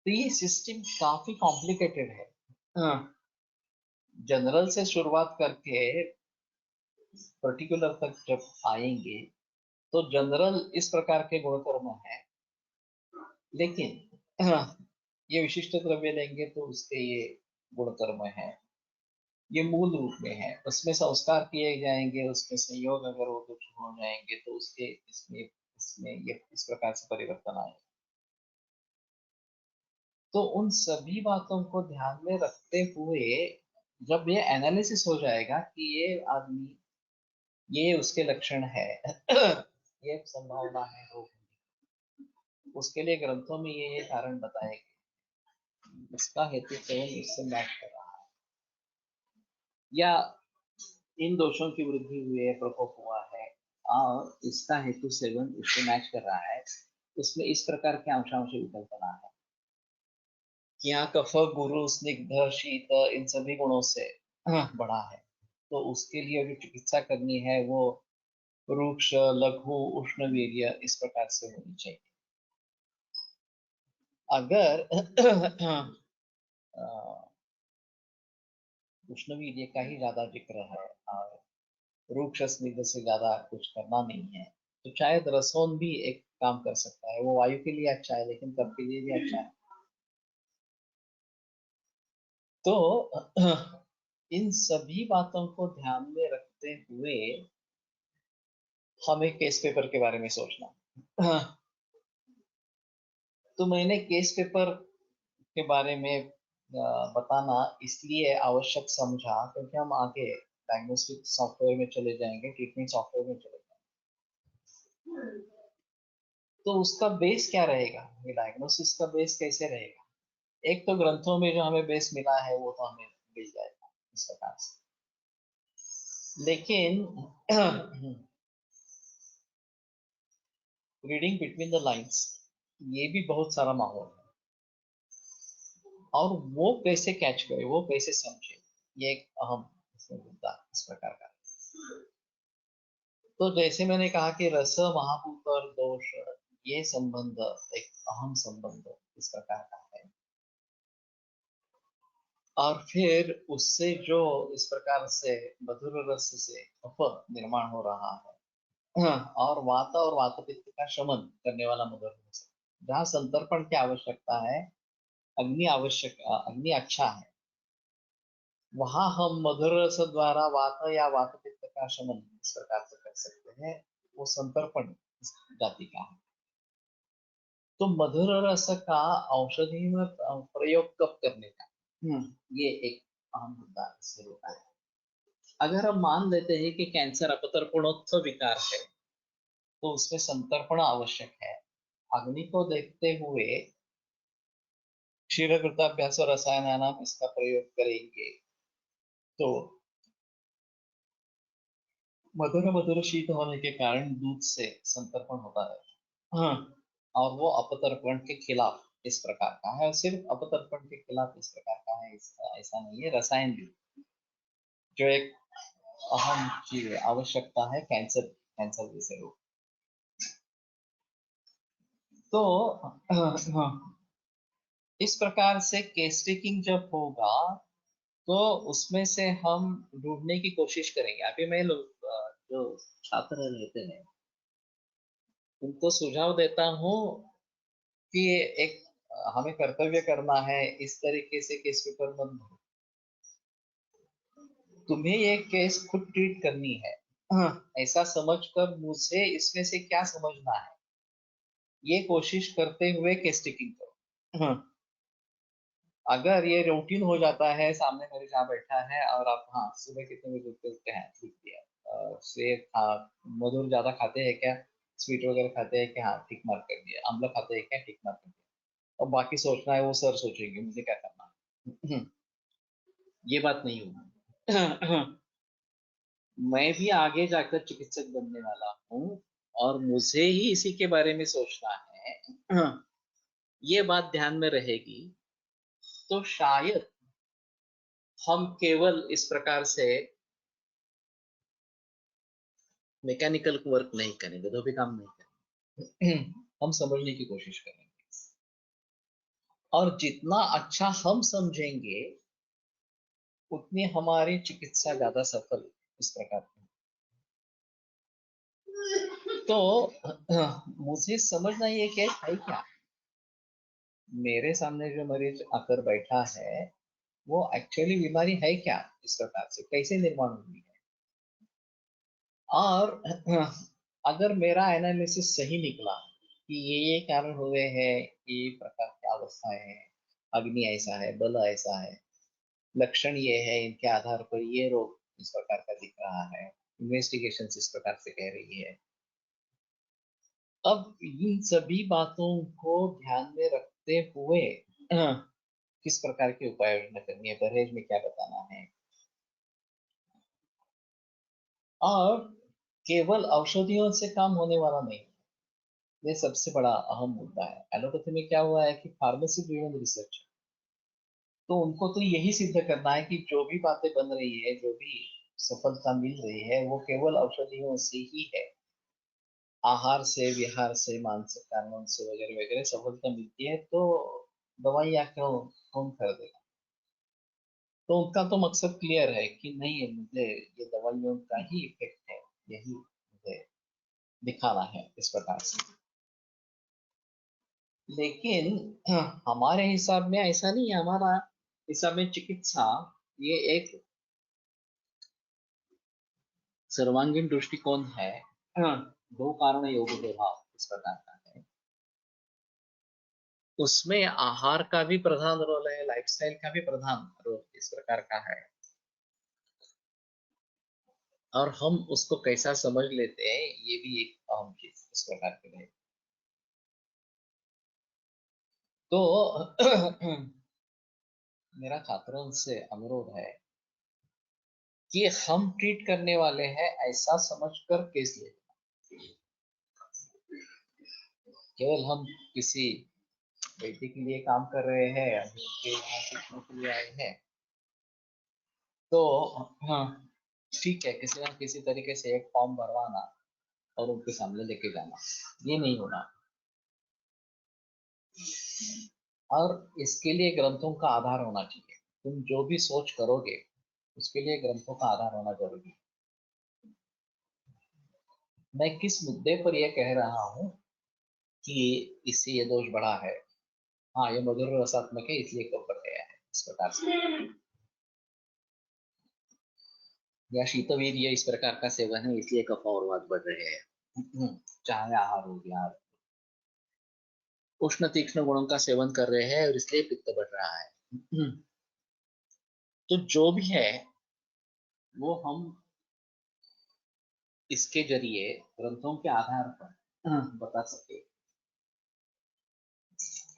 तो ये सिस्टम काफी कॉम्प्लिकेटेड है। जनरल से शुरुआत करके पर्टिकुलर तक जब आएंगे तो जनरल इस प्रकार के गुणकर्म है, लेकिन ये विशिष्ट द्रव्य लेंगे तो उसके ये गुणकर्म है, ये मूल रूप में है। उसमें संस्कार किए जाएंगे, उसमें संयोग अगर वो कुछ हो जाएंगे तो उसके इसमें इसमें ये इस प्रकार से परिवर्तन आएगा। तो उन सभी बातों को ध्यान में रखते हुए जब ये एनालिसिस हो जाएगा कि ये आदमी, ये उसके लक्षण है, ये संभावना है रोग, उसके लिए ग्रंथों में ये कारण बताए गए, इसका हेतु सेवन इससे मैच कर रहा है, या इन दोषों की वृद्धि हुई है, प्रकोप हुआ है, और इसका हेतु सेवन इससे मैच कर रहा है, उसमें इस प्रकार के अंशांश विकल्पना है कि यहाँ कफ गुरु स्निग्ध शीत इन सभी गुणों से बड़ा है, तो उसके लिए जो चिकित्सा करनी है वो रुक्ष लघु उष्ण वीर्य इस प्रकार से होनी चाहिए। अगर उष्ण वीर्य का ही ज्यादा जिक्र है और रुक्ष स्निग्ध से ज्यादा कुछ करना नहीं है, तो शायद रसोन भी एक काम कर सकता है। वो वायु के लिए अच्छा है लेकिन कफ के लिए भी अच्छा है। तो इन सभी बातों को ध्यान में रखते हुए हमें केस पेपर के बारे में सोचना। तो मैंने केस पेपर के बारे में बताना इसलिए आवश्यक समझा क्योंकि हम आगे डायग्नोस्टिक सॉफ्टवेयर में चले जाएंगे, ट्रीटमेंट सॉफ्टवेयर में चले जाएंगे। तो उसका बेस क्या रहेगा, डायग्नोसिस का बेस कैसे रहेगा? एक तो ग्रंथों में जो हमें बेस मिला है वो तो हमें मिल जाएगा इस प्रकार से, लेकिन रीडिंग बिटवीन द लाइंस ये भी बहुत सारा माहौल है, और वो कैसे कैच करे, वो कैसे समझे, ये एक अहम इसमें मुद्दा इस प्रकार का। तो जैसे मैंने कहा कि रस महाभूत और दोष, ये संबंध एक अहम संबंध इस प्रकार का है। और फिर उससे जो इस प्रकार से मधुर रस से अप निर्माण हो रहा है, और वात पित्त का शमन करने वाला मधुर रस, जहाँ संतर्पण की आवश्यकता है, अग्नि अच्छा है, वहां हम मधुर रस द्वारा वात या वात पित्त का शमन इस प्रकार से कर सकते हैं। वो संतर्पण इस जाति का है। तो मधुर रस का औषधि में प्रयोग कब करने का, ये एक अहम मुद्दा इससे होता है। अगर हम मान लेते हैं कि कैंसर अपतर्पणोत्सव विकार है, तो उसमें संतर्पण आवश्यक है। अग्नि को देखते हुए क्षीरकृताभ्यास और रसायनानाम इसका प्रयोग करेंगे, तो मधुर मधुर शीत होने के कारण दूध से संतर्पण होता है। और वो अपतर्पण के खिलाफ इस प्रकार का है, सिर्फ अपतर्पण के खिलाफ इस प्रकार का है, ऐसा नहीं है। रसायन भी जो एक अहम चीज है, आवश्यकता है कैंसर कैंसर जैसे रोग। तो इस प्रकार से केस टेकिंग जब होगा तो उसमें से हम ढूंढने की कोशिश करेंगे। अभी मैं लोग जो छात्र रहते हैं उनको सुझाव देता हूँ कि एक हमें कर्तव्य करना है, इस तरीके से केस पेपर मत भरो। तुम्हें ये केस खुद ट्रीट करनी है, ऐसा समझकर मुझे इसमें से क्या समझना है, ये कोशिश करते हुए केस टेकिंग करो। अगर ये रूटीन हो जाता है, सामने मेरे जहाँ बैठा है और आप हाँ सुबह कितने बजे उठते हैं, ठीक दिया, सेब हाँ, मधुर ज्यादा खाते हैं क्या, स्वीट वगैरह खाते हैं क्या, हाँ ठीक मार्क कर दिया, अम्ल खाते हैं क्या, ठीक मार्क कर दिया, और बाकी सोचना है वो सर सोचेंगे मुझे क्या करना। ये बात नहीं होगी। मैं भी आगे जाकर चिकित्सक बनने वाला हूँ और मुझे ही इसी के बारे में सोचना है, ये बात ध्यान में रहेगी, तो शायद हम केवल इस प्रकार से मैकेनिकल वर्क नहीं करेंगे, तो भी काम नहीं करेंगे। हम समझने की कोशिश करेंगे, और जितना अच्छा हम समझेंगे उतनी हमारी चिकित्सा ज्यादा सफल इस प्रकार की। तो मुझे समझना ये कि है क्या, मेरे सामने जो मरीज आकर बैठा है वो एक्चुअली बीमारी है क्या, इस प्रकार से कैसे निर्माण हुई है। और अगर मेरा एनालिसिस सही निकला कि ये कारण हुए हैं, ये प्रकार की अवस्थाएं हैं, अग्नि ऐसा है, बल ऐसा है, लक्षण ये है, इनके आधार पर ये रोग इस प्रकार का दिख रहा है, इन्वेस्टिगेशन इस प्रकार से कह रही है, अब इन सभी बातों को ध्यान में रखते हुए किस प्रकार की उपाय योजना करनी है, परहेज में क्या बताना है, और केवल औषधियों से काम होने वाला नहीं। ये सबसे बड़ा अहम मुद्दा है। एलोपैथी में क्या हुआ है कि फार्मेसी ड्रिवन रिसर्च, तो उनको तो यही सिद्ध करना है कि जो भी बातें बन रही है, जो भी सफलता मिल रही है, वो केवल औषधियों से ही है। आहार से, विहार से, मानसिक कारणों से वगैरह वगैरह सफलता मिलती है, तो दवाइयाँ क्यों, कौन खरीदेगा? तो उनका तो मकसद क्लियर है कि नहीं है, मुझे ये दवाइयों का ही इफेक्ट है, यही मुझे दिखाना है इस प्रकार से। लेकिन हमारे हिसाब में ऐसा नहीं है। हमारा हिसाब में चिकित्सा ये एक सर्वांगीण दृष्टिकोण है। दो कारण योग प्रभाव इस प्रकार का है। उसमें आहार का भी प्रधान रोल है, लाइफस्टाइल का भी प्रधान रोल इस प्रकार का है। और हम उसको कैसा समझ लेते हैं, ये भी एक अहम चीज इस प्रकार की है। तो मेरा छात्रों से अनुरोध है कि हम ट्रीट करने वाले हैं ऐसा समझकर केस ले। केवल हम किसी व्यक्ति के लिए काम कर रहे हैं, अभी उनके यहाँ सीखने के लिए आए हैं, तो हाँ ठीक है, किसी ना किसी तरीके से एक फॉर्म भरवाना और उनके सामने लेके जाना, ये नहीं होना। और इसके लिए ग्रंथों का आधार होना चाहिए। तुम जो भी सोच करोगे उसके लिए ग्रंथों का आधार होना जरूरी है। मैं किस मुद्दे पर यह कह रहा हूँ कि इससे ये दोष बढ़ा है, हाँ ये मधुर रसात्मक है इसलिए कब बढ़ गया है इस प्रकार से, या शीतवीर्य इस प्रकार का सेवन है इसलिए कफ और वात बढ़ रहे हैं। चाहे आहार हो गया, उष्ण तीक्ष्ण गुणों का सेवन कर रहे हैं और इसलिए पित्त बढ़ रहा है। तो जो भी है वो हम इसके जरिए ग्रंथों के आधार पर बता सके।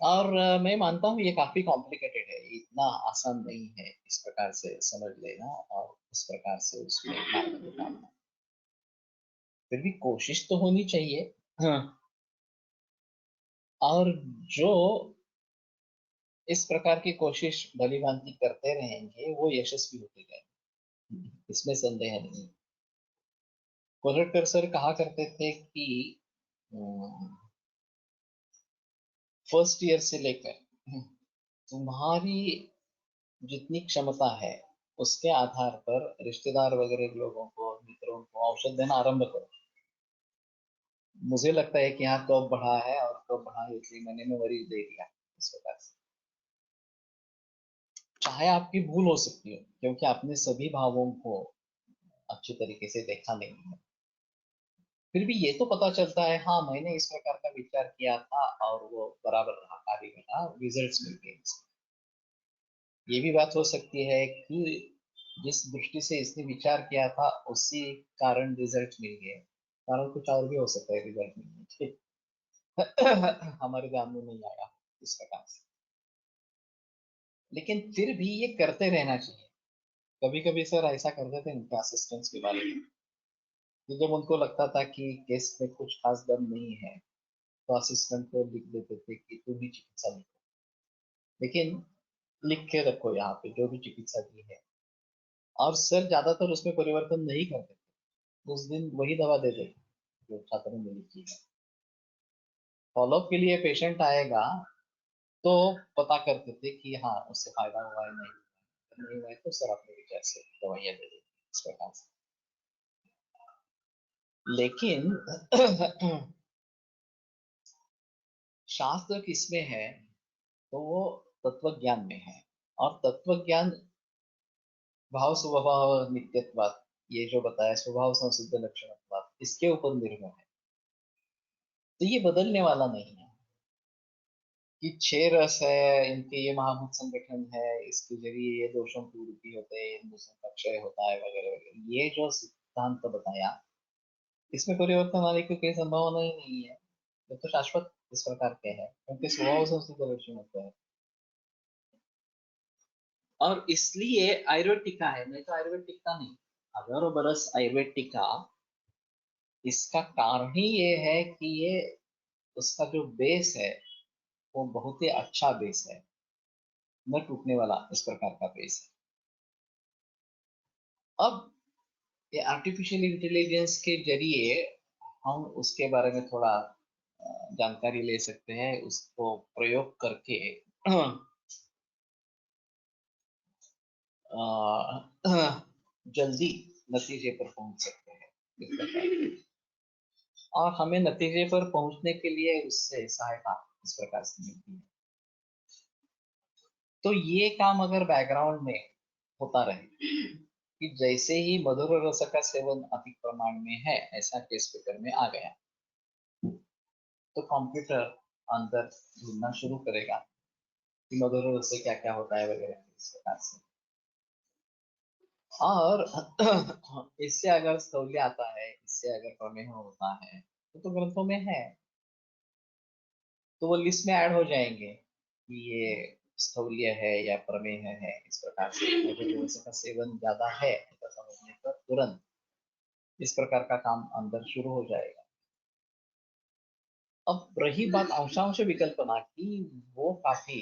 और मैं मानता हूँ ये काफी कॉम्प्लिकेटेड है, इतना आसान नहीं है इस प्रकार से समझ लेना और इस प्रकार से उसमें मार्ग निकालना। फिर भी कोशिश तो होनी चाहिए। हाँ। और जो इस प्रकार की कोशिश भली भांति करते रहेंगे वो यशस्वी होते जाएंगे, इसमें संदेह नहीं। कोलटकर सर कहा करते थे कि फर्स्ट ईयर से लेकर तुम्हारी जितनी क्षमता है उसके आधार पर रिश्तेदार वगैरह लोगों को, मित्रों को औषध देना आरंभ करो। मुझे लगता है कि यहाँ कब बढ़ा है और कब बढ़ा है, इसलिए मैंने मरीज दे दिया इस प्रकार से। चाहे आपकी भूल हो सकती है क्योंकि आपने सभी भावों को अच्छी तरीके से देखा नहीं है, फिर भी ये तो पता चलता है हाँ मैंने इस प्रकार का विचार किया था और वो बराबर रहा, कार्य करा, रिजल्ट्स मिल गए। ये भी बात हो सकती है कि जिस दृष्टि से इसने विचार किया था उसी कारण रिजल्ट मिल गए, कारण कुछ और भी हो सकता है रिजल्ट मिलने के। हमारे ध्यान में नहीं आया इस प्रकार से। लेकिन फिर भी ये करते रहना चाहिए। कभी कभी सर ऐसा करते थे उनके असिस्टेंट्स के बारे में कि जब उनको लगता था कि केस में कुछ खास दम नहीं है तो असिस्टेंट को लिख देते थे कि तू भी चिकित्सा लिखो, लेकिन लिख के रखो यहाँ पे जो भी चिकित्सा दी है। और सर ज्यादातर उसमें परिवर्तन नहीं करते थे, उस दिन वही दवा दे देते जो छात्रों ने लिखी है। फॉलोअप के लिए पेशेंट आएगा तो पता करते थे कि हाँ उससे फायदा हुआ है, नहीं हुआ है तो सर अपने विचार से दवाइयाँ दे देते इस प्रकार से। लेकिन शास्त्र किसमें है, तो वो तत्व ज्ञान में है। और तत्व ज्ञान भाव स्वभाव नित्यत्वात्, ये जो बताया स्वभाव संसिद्ध लक्षणत्वात्, इसके ऊपर निर्भर है। तो ये बदलने वाला नहीं है कि 6 रस है, इनके ये महाभूत संगठन है, इसके जरिए ये दोषों की वृद्धि होते हैं, इन दोषों का क्षय होता है वगैरह वगैरह। ये जो सिद्धांत बताया इसमें परिवर्तन आने की कोई संभावना ही नहीं है, ये तो शाश्वत इस प्रकार के हैं क्योंकि स्वभाव संसिद्ध लक्षण होते हैं। और इसलिए आयुर्वेद टीका है, नहीं तो आयुर्वेद टीका नहीं। हजारों बरस आयुर्वेद टीका, इसका कारण ही ये है कि ये उसका जो बेस है वो बहुत ही अच्छा बेस है, न टूटने वाला इस प्रकार का बेस है। अब ये आर्टिफिशियल इंटेलिजेंस के जरिए हम उसके बारे में थोड़ा जानकारी ले सकते हैं, उसको प्रयोग करके जल्दी नतीजे पर पहुंच सकते हैं इस प्रकार। और हमें नतीजे पर पहुंचने के लिए उससे सहायता इस प्रकार से मिलती है। तो ये काम अगर बैकग्राउंड में होता रहे कि जैसे ही मधुर रस का सेवन अधिक प्रमाण में है ऐसा टेस्ट पेपर में आ गया, तो कंप्यूटर अंदर ढूंढना शुरू करेगा कि मधुर रस से क्या क्या होता है वगैरह इस प्रकार से। और इससे अगर स्थौल्य आता है, इससे अगर प्रमेय होता है तो ग्रंथों में है, तो वो लिस्ट में ऐड हो जाएंगे कि ये स्थौल्य है या प्रमेय है। इस प्रकार से अगर रस का सेवन ज्यादा है ऐसा समझने पर तुरंत इस प्रकार का काम अंदर शुरू हो जाएगा। अब रही बात अंशांश विकल्पना की, वो काफी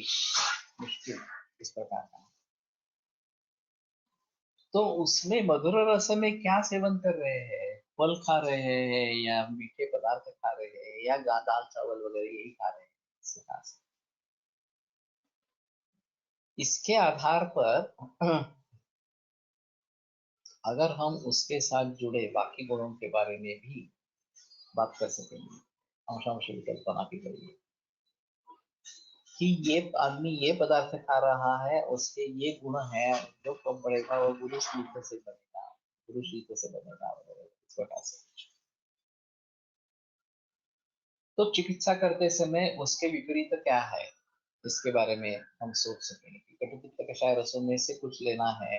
मुश्किल इस प्रकार का। तो उसमें मधुर रस में क्या सेवन कर रहे हैं, फल खा रहे हैं या मीठे पदार्थ खा रहे हैं या दाल चावल वगैरह यही खा रहे हैं इस प्रकार से। इसके आधार पर अगर हम उसके साथ जुड़े बाकी गुणों के बारे में भी बात कर सकेंगे अंशांश विकल्पना के जरिए, कि ये आदमी ये पदार्थ खा रहा है, उसके ये गुण है, जो कब बढ़ेगा वो गुरु शीत से बनेगा, गुरु शीत से बनेगा वगैरह इस प्रकार से। तो चिकित्सा करते समय उसके विपरीत क्या है इसके बारे में हम सोच सकेंगे कि कटुपित्त कषाय रसों में से कुछ लेना है,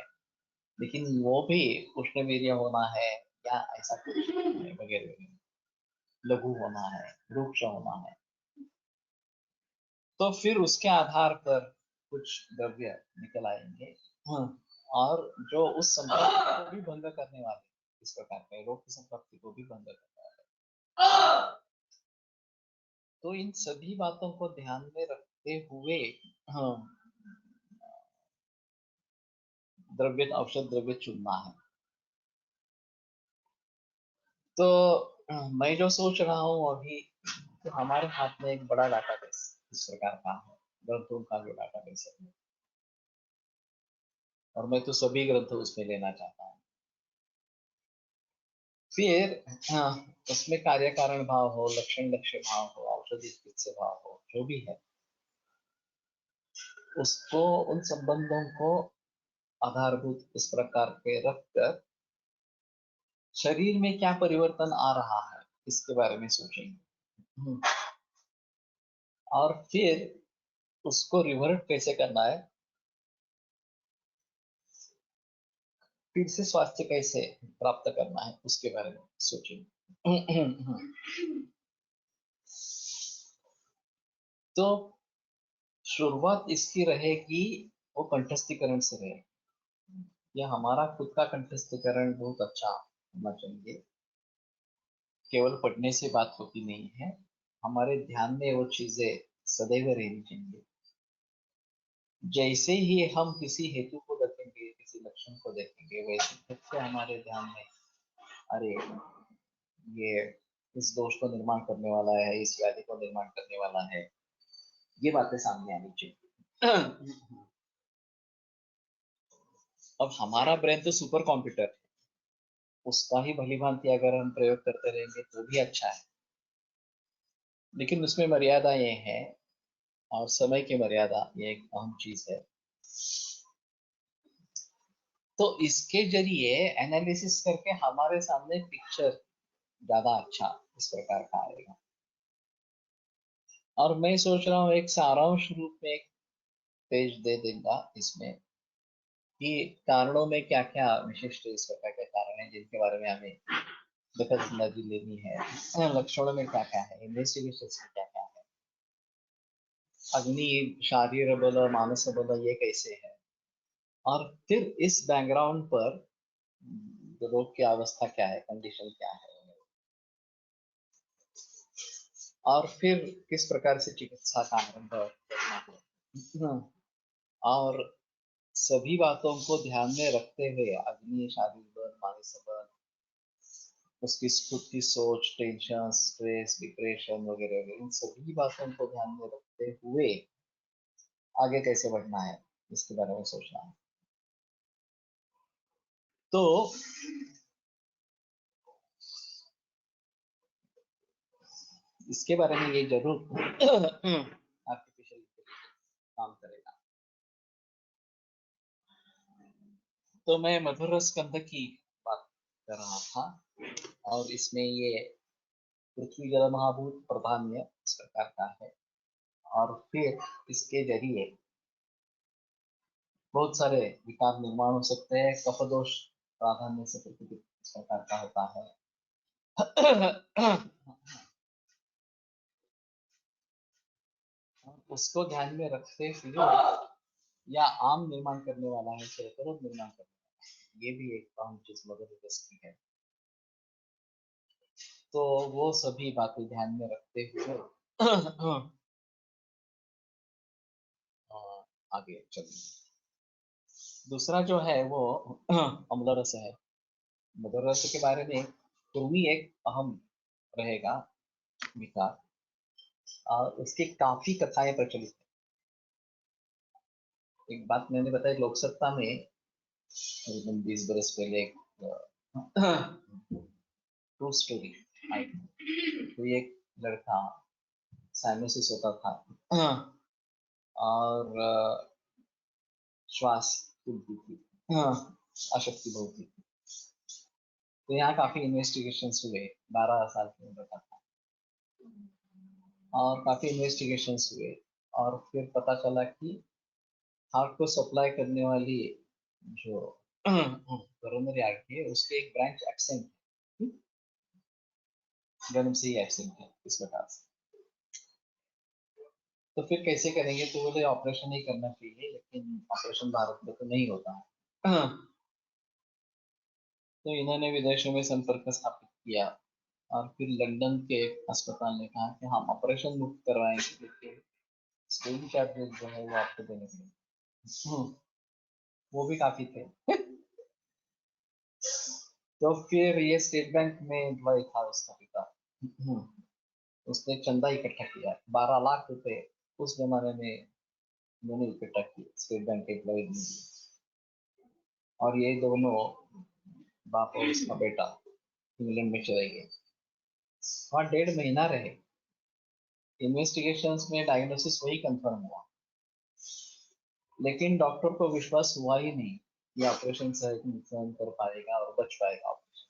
लेकिन वो भी उष्णवीर्य होना है या ऐसा कुछ है वगैरह, लघु होना है, रुक्ष होना है। तो फिर उसके आधार पर कुछ द्रव्य निकल आएंगे। और जो उस संपत्ति को भी भंग करने वाले इस प्रकार के रोग की संपत्ति को भी भंग करने वाले। तो इन सभी बातों को ध्यान में रखते हुए हम द्रव्य औषध द्रव्य चुनना है। तो मैं जो सोच रहा हूँ अभी, तो हमारे हाथ में एक बड़ा डाटाबेस इस प्रकार का है, ग्रंथों का जो डाटाबेस है, और मैं तो सभी ग्रंथ उसमें लेना चाहता हूँ। फिर उसमें कार्य कारण भाव हो, लक्षण लक्ष्य भाव हो, औषधि चिकित्सा भाव हो, जो भी है उसको, उन संबंधों को आधारभूत इस प्रकार के रखकर शरीर में क्या परिवर्तन आ रहा है इसके बारे में सोचेंगे। और फिर उसको रिवर्ट कैसे करना है, फिर से स्वास्थ्य कैसे प्राप्त करना है उसके बारे में सोचेंगे। तो शुरुआत इसकी रहेगी वो कंठस्थीकरण से रहे। यह हमारा खुद का कंठस्थीकरण बहुत अच्छा होना चाहिए। केवल पढ़ने से बात होती नहीं है, हमारे ध्यान में वो चीजें सदैव रहनी चाहिए। जैसे ही हम किसी हेतु को देखेंगे, किसी लक्षण को देखेंगे, वैसे फिर से हमारे ध्यान में अरे ये इस दोष को निर्माण करने वाला है, इस व्याधि को निर्माण करने वाला है, ये बातें सामने आनी चाहिए। अब हमारा ब्रेन तो सुपर कंप्यूटर है, उसका ही भली भांति अगर हम प्रयोग करते रहेंगे तो भी अच्छा है, लेकिन उसमें मर्यादा ये है, और समय की मर्यादा ये एक अहम चीज है। तो इसके जरिए एनालिसिस करके हमारे सामने पिक्चर ज्यादा अच्छा इस प्रकार का आएगा। और मैं सोच रहा हूँ एक सारांश रूप में एक पेज दे दूंगा इसमें, कि कारणों में क्या क्या विशिष्ट इस प्रकार के कारण हैं जिनके बारे में हमें दखलंदाजी लेनी है, लक्षणों में क्या क्या है, इन्वेस्टिगेशन में क्या क्या है, अग्नि शारीर बल मानस बल ये कैसे है, और फिर इस बैकग्राउंड पर रोग की अवस्था क्या है, कंडीशन क्या है। और फिर किस प्रकार से चिकित्सा का आरंभ करना है। और सभी बातों को ध्यान में रखते हुए अग्नि शादी मानसिक संबंध, उसकी खुद की सोच, टेंशन, स्ट्रेस, डिप्रेशन वगैरह वगैरह, इन सभी बातों को ध्यान में रखते हुए आगे कैसे बढ़ना है इसके बारे में सोचना है। तो इसके बारे में ये जरूर आर्टिफिशियल काम करेगा। तो मैं मधुर स्कंद की बात कर रहा था, और इसमें ये पृथ्वी जल महाभूत प्राधान्य इस प्रकार का है, और फिर इसके जरिए बहुत सारे विकार निर्माण हो सकते हैं। कफ दोष प्राधान्य से प्रकृति इस प्रकार का होता है। उसको ध्यान में रखते हुए, या आम निर्माण करने वाला है, चिरतरुण निर्माण करने वाला है, ये भी एक अहम चीज मदर की है। तो वो सभी बातें ध्यान में रखते हुए आगे चलिए। दूसरा जो है वो अम्ल रस है। मधुर रस के बारे में कृमि एक अहम रहेगा विकार, और उसकी काफी कथाएं प्रचलित है। एक बात मैंने बताई, लोकसत्ता में करीबन 20 बरस पहले एक ट्रू स्टोरी आई। तो एक लड़का साइनोसिस होता था, और श्वास फूलती थी, अशक्ति बहुत थी। तो यहाँ काफी इन्वेस्टिगेशन हुए, 12 साल की उम्र का था, और काफी इन्वेस्टिगेशन हुए, और फिर पता चला कि हार्ट को सप्लाई करने वाली जो कोरोनरी आर्टरी है, उसके एक ब्रांच एब्सेंट है, जन्म से ही एब्सेंट है इस प्रकार से। तो फिर कैसे करेंगे? तो बोले ऑपरेशन ही करना चाहिए, लेकिन ऑपरेशन भारत में तो नहीं होता है। तो इन्होंने विदेशों में संपर्क स्थापित किया, और फिर लंदन के एक अस्पताल ने कहा कि हम ऑपरेशन मुक्त करवाएंगे, लेकिन स्टेज चार्जेस जो है वो आपको देने पड़ेंगे। वो भी काफी थे। तो फिर ये स्टेट बैंक में एम्प्लॉय था उसका पिता। उसने चंदा इकट्ठा किया, 12 लाख रुपए उस जमाने में उन्होंने इकट्ठा किए, स्टेट बैंक के एम्प्लॉय ने। और ये दोनों, बाप और उसका बेटा, इंग्लैंड में चले गए। वहाँ 1.5 महीना रहे। इन्वेस्टिगेशंस में डायग्नोसिस वही कंफर्म हुआ, लेकिन डॉक्टर को विश्वास हुआ ही नहीं कि ऑपरेशन सहन कर पाएगा और बच पाएगा ऑपरेशन।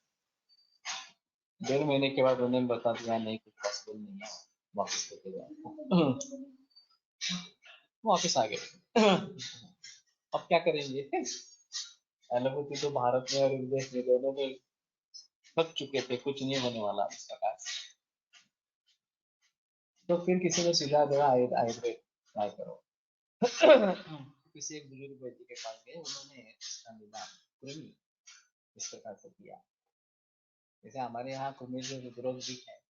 1.5 महीने के बाद उन्होंने बता दिया नहीं, कुछ पॉसिबल नहीं है, वापस लेके जाओ। वापस आ गए। अब क्या करेंगे? एलोपैथी तो भारत में और विदेश में दोनों में थक चुके थे, कुछ नहीं होने वाला इस प्रकार से। तो फिर किसी ने सुझाव दिया आयुर्वेद ट्राई करो। किसी एक बुजुर्ग व्यक्ति के पास गए, उन्होंने इसका निदान कृमि इस प्रकार से किया। जैसे हमारे यहाँ कृमि जो हृदरोग भी है,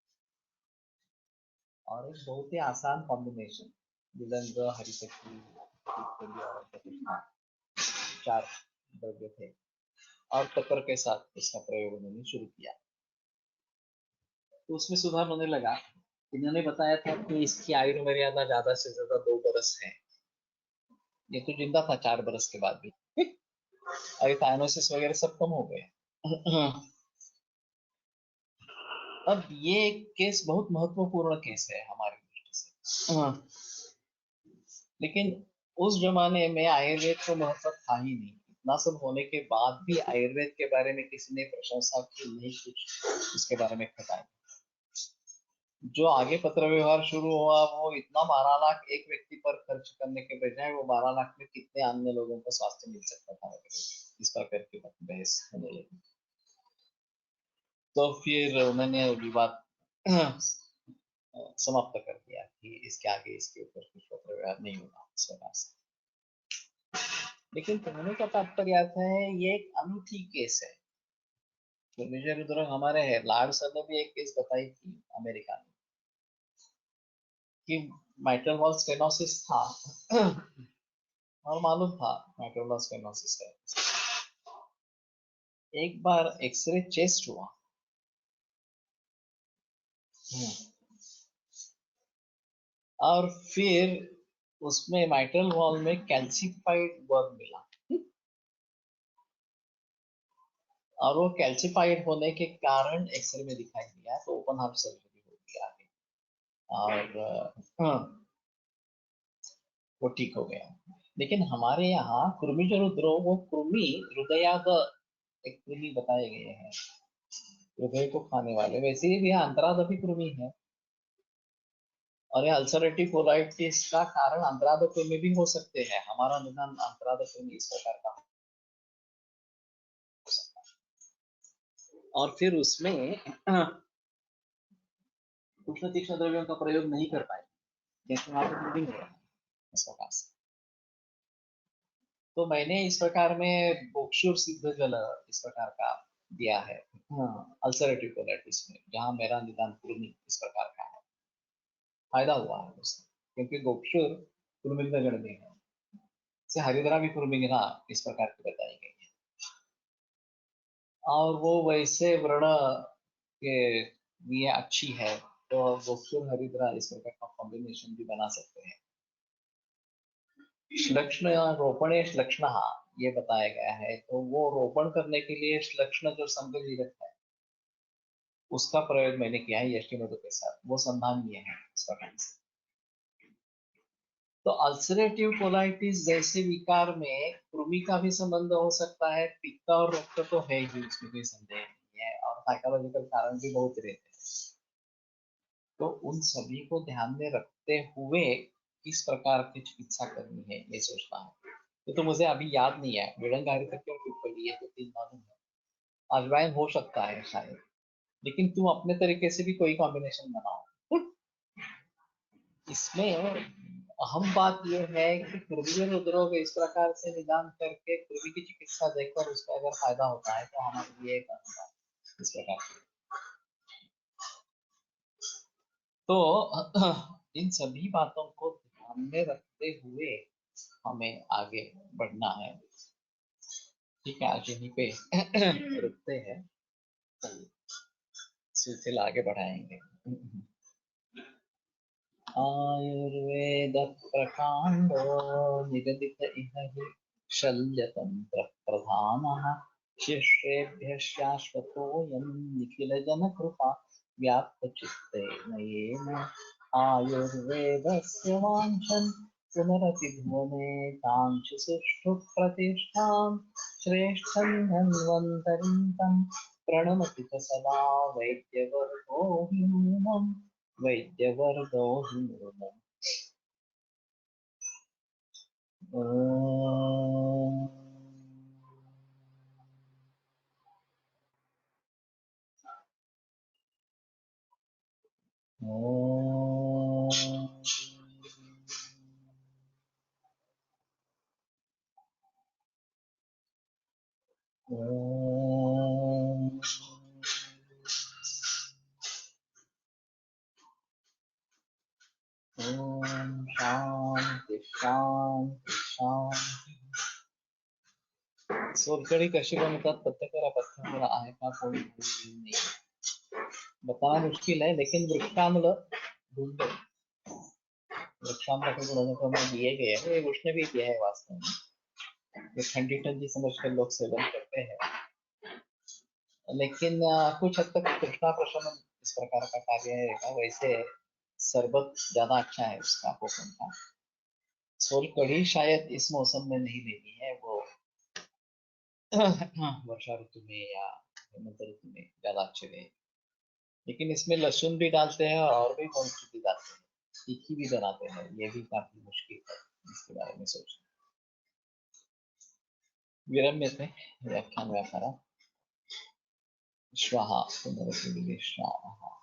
और एक बहुत ही आसान कॉम्बिनेशन, विलंग, हरिपत्ती, और 4 द्रव्य थे, और टक्कर के साथ इसका प्रयोग उन्होंने शुरू किया। तो उसमें सुधार होने लगा। इन्होंने बताया था कि इसकी आयु मर्यादा ज्यादा से ज्यादा 2 बरस है। ये तो जिंदा था 4 बरस के बाद भी। अभी थायनोसिस वगैरह सब कम हो गए। अब ये केस बहुत महत्वपूर्ण केस है हमारी दृष्टि से। लेकिन उस जमाने में आयुर्वेद को महत्व था ही नहीं। इतना सब होने के बाद भी आयुर्वेद के बारे में किसी ने प्रशंसा की नहीं, कुछ इसके बारे में बताया। जो आगे पत्र व्यवहार शुरू हुआ, वो इतना 12 लाख एक व्यक्ति पर खर्च करने के बजाय वो 12 लाख में कितने अन्य लोगों को स्वास्थ्य मिल सकता था, इस पर करके बहस होने लगी। तो फिर उन्होंने विवाद समाप्त कर दिया कि इसके आगे इसके ऊपर कुछ पत्र व्यवहार नहीं होगा इस प्रकार से। लेकिन कहने का तात्पर्य आता है, ये एक अनूठी केस है। तो विजय रुद्र हमारे है, लार्ड सर ने भी एक केस बताई थी अमेरिका में। कि माइट्रल वॉल स्टेनोसिस था और मालूम था माइट्रल वॉल स्टेनोसिस है। एक बार एक्सरे चेस्ट हुआ, और फिर उसमें माइट्रल वॉल में कैल्सिफाइड वर्म मिला, और वो कैल्सिफाइड होने के कारण एक्सरे में दिखाई दिया, तो ओपन हार्ट सर्जरी हो गया आगे, और वो ठीक हो गया। लेकिन हमारे यहाँ कृमि जो रुद्रो, वो कृमि हृदयाद एक कृमि बताए गए हैं, हृदय को खाने वाले। वैसे ही यहाँ अंतराद भी कृमि है, और ये अल्सरेटिव कोलाइटिस का कारण अंतराद कृमि भी हो सकते हैं। हमारा निदान अंतराद कृमि इस प्रकार का हो सकता है। और फिर उसमें उष्ण तीक्ष्ण द्रव्यों का प्रयोग नहीं कर पाए, जैसे वहां पर ब्लीडिंग हो रहा है इस प्रकार से। तो मैंने इस प्रकार में बोक्शुर सिद्ध जल इस प्रकार का दिया है अल्सरेटिव कोलाइटिस में, जहां मेरा निदान कृमि इस प्रकार का है। फायदा हुआ है उससे, क्योंकि गोक्षुर कुर्मिघ्न गण में है, से हरिद्रा भी कुर्मिघ्ना इस प्रकार की बताई गई है। और वो वैसे वर्ण के लिए अच्छी है, तो गोक्षुर हरिद्रा इस प्रकार का कॉम्बिनेशन भी बना सकते हैं। श्लक्ष्ण रोपणे श्लक्ष्ण ये बताया गया है, तो वो रोपण करने के लिए श्लक्ष्ण जो संघजीरक है उसका प्रयोग मैंने किया है यष्टिमधु के साथ, वो संधानीय है इस प्रकार से। तो अल्सरेटिव कोलाइटिस जैसे विकार में कृमि का भी संबंध हो सकता है, पित्त और रक्त तो है ही, उसमें कोई संदेह नहीं है, और साइकोलॉजिकल कारण भी बहुत रहते हैं। तो उन सभी को ध्यान में रखते हुए किस प्रकार की चिकित्सा करनी है ये सोचना है। तो मुझे अभी याद नहीं है विड़ंगारी तक क्यों टिप्पणी है, तो तीन मालूम है, अजवाइन हो सकता है शायद, लेकिन तुम अपने तरीके से भी कोई कॉम्बिनेशन बनाओ। इसमें अहम बात यह है कि कृमि रुद्रोग इस प्रकार से निदान करके कृमि की चिकित्सा देखकर उसका अगर फायदा होता है तो हमारे लिए एक अनुदान इस प्रकार की। तो इन सभी बातों को ध्यान में रखते हुए हमें आगे बढ़ना है। ठीक है, आज यहीं पे रुकते हैं, सिलसिला आगे बढ़ाएंगे। आयुर्वेद प्रकांडो निगदित इह हि शल्यतंत्र प्रधानः शिष्येभ्यः शाश्वतोऽयं निखिलजनकृपा व्याप्तचित्तेन येन आयुर्वेदस्य वाञ्छन् पुनरपि भुवने काञ्च सुष्ठु प्रतिष्ठां श्रेष्ठं धन्वन्तरिं तं प्रणमति च सदा वैद्यवर्गो हि नूनम् वैद्यवर्गो हि नूनम्। ॐ शांति शांति शांति। सोलकढी कशी बनवतात पत्रकारा पत्र आहे का कोणी नाही, बताना मुश्किल है, लेकिन वृक्षाम्ल ढूंढो। वृक्षाम्ल के गुणों में दिए गए हैं, ये उसने भी दिया है वास्तव में, ये ठंडी ठंडी समझ कर लोग सेवन करते हैं, लेकिन कुछ हद तक कृष्णा प्रशमन इस प्रकार का कार्य है। वैसे शरबत ज्यादा अच्छा है उसका पोषण का। सोलकढ़ी शायद इस मौसम में नहीं लेनी है, वो वर्षा ऋतु में या हेमंत ऋतु में ज्यादा अच्छे रहेगी। लेकिन इसमें लहसुन भी डालते हैं और भी बहुत चीजें डालते हैं, तीखी भी बनाते हैं, ये भी काफी मुश्किल है इसके बारे में सोचना। विरम्यते व्याख्यान व्यापारा श्वः पुनरपि मिलिष्यामः।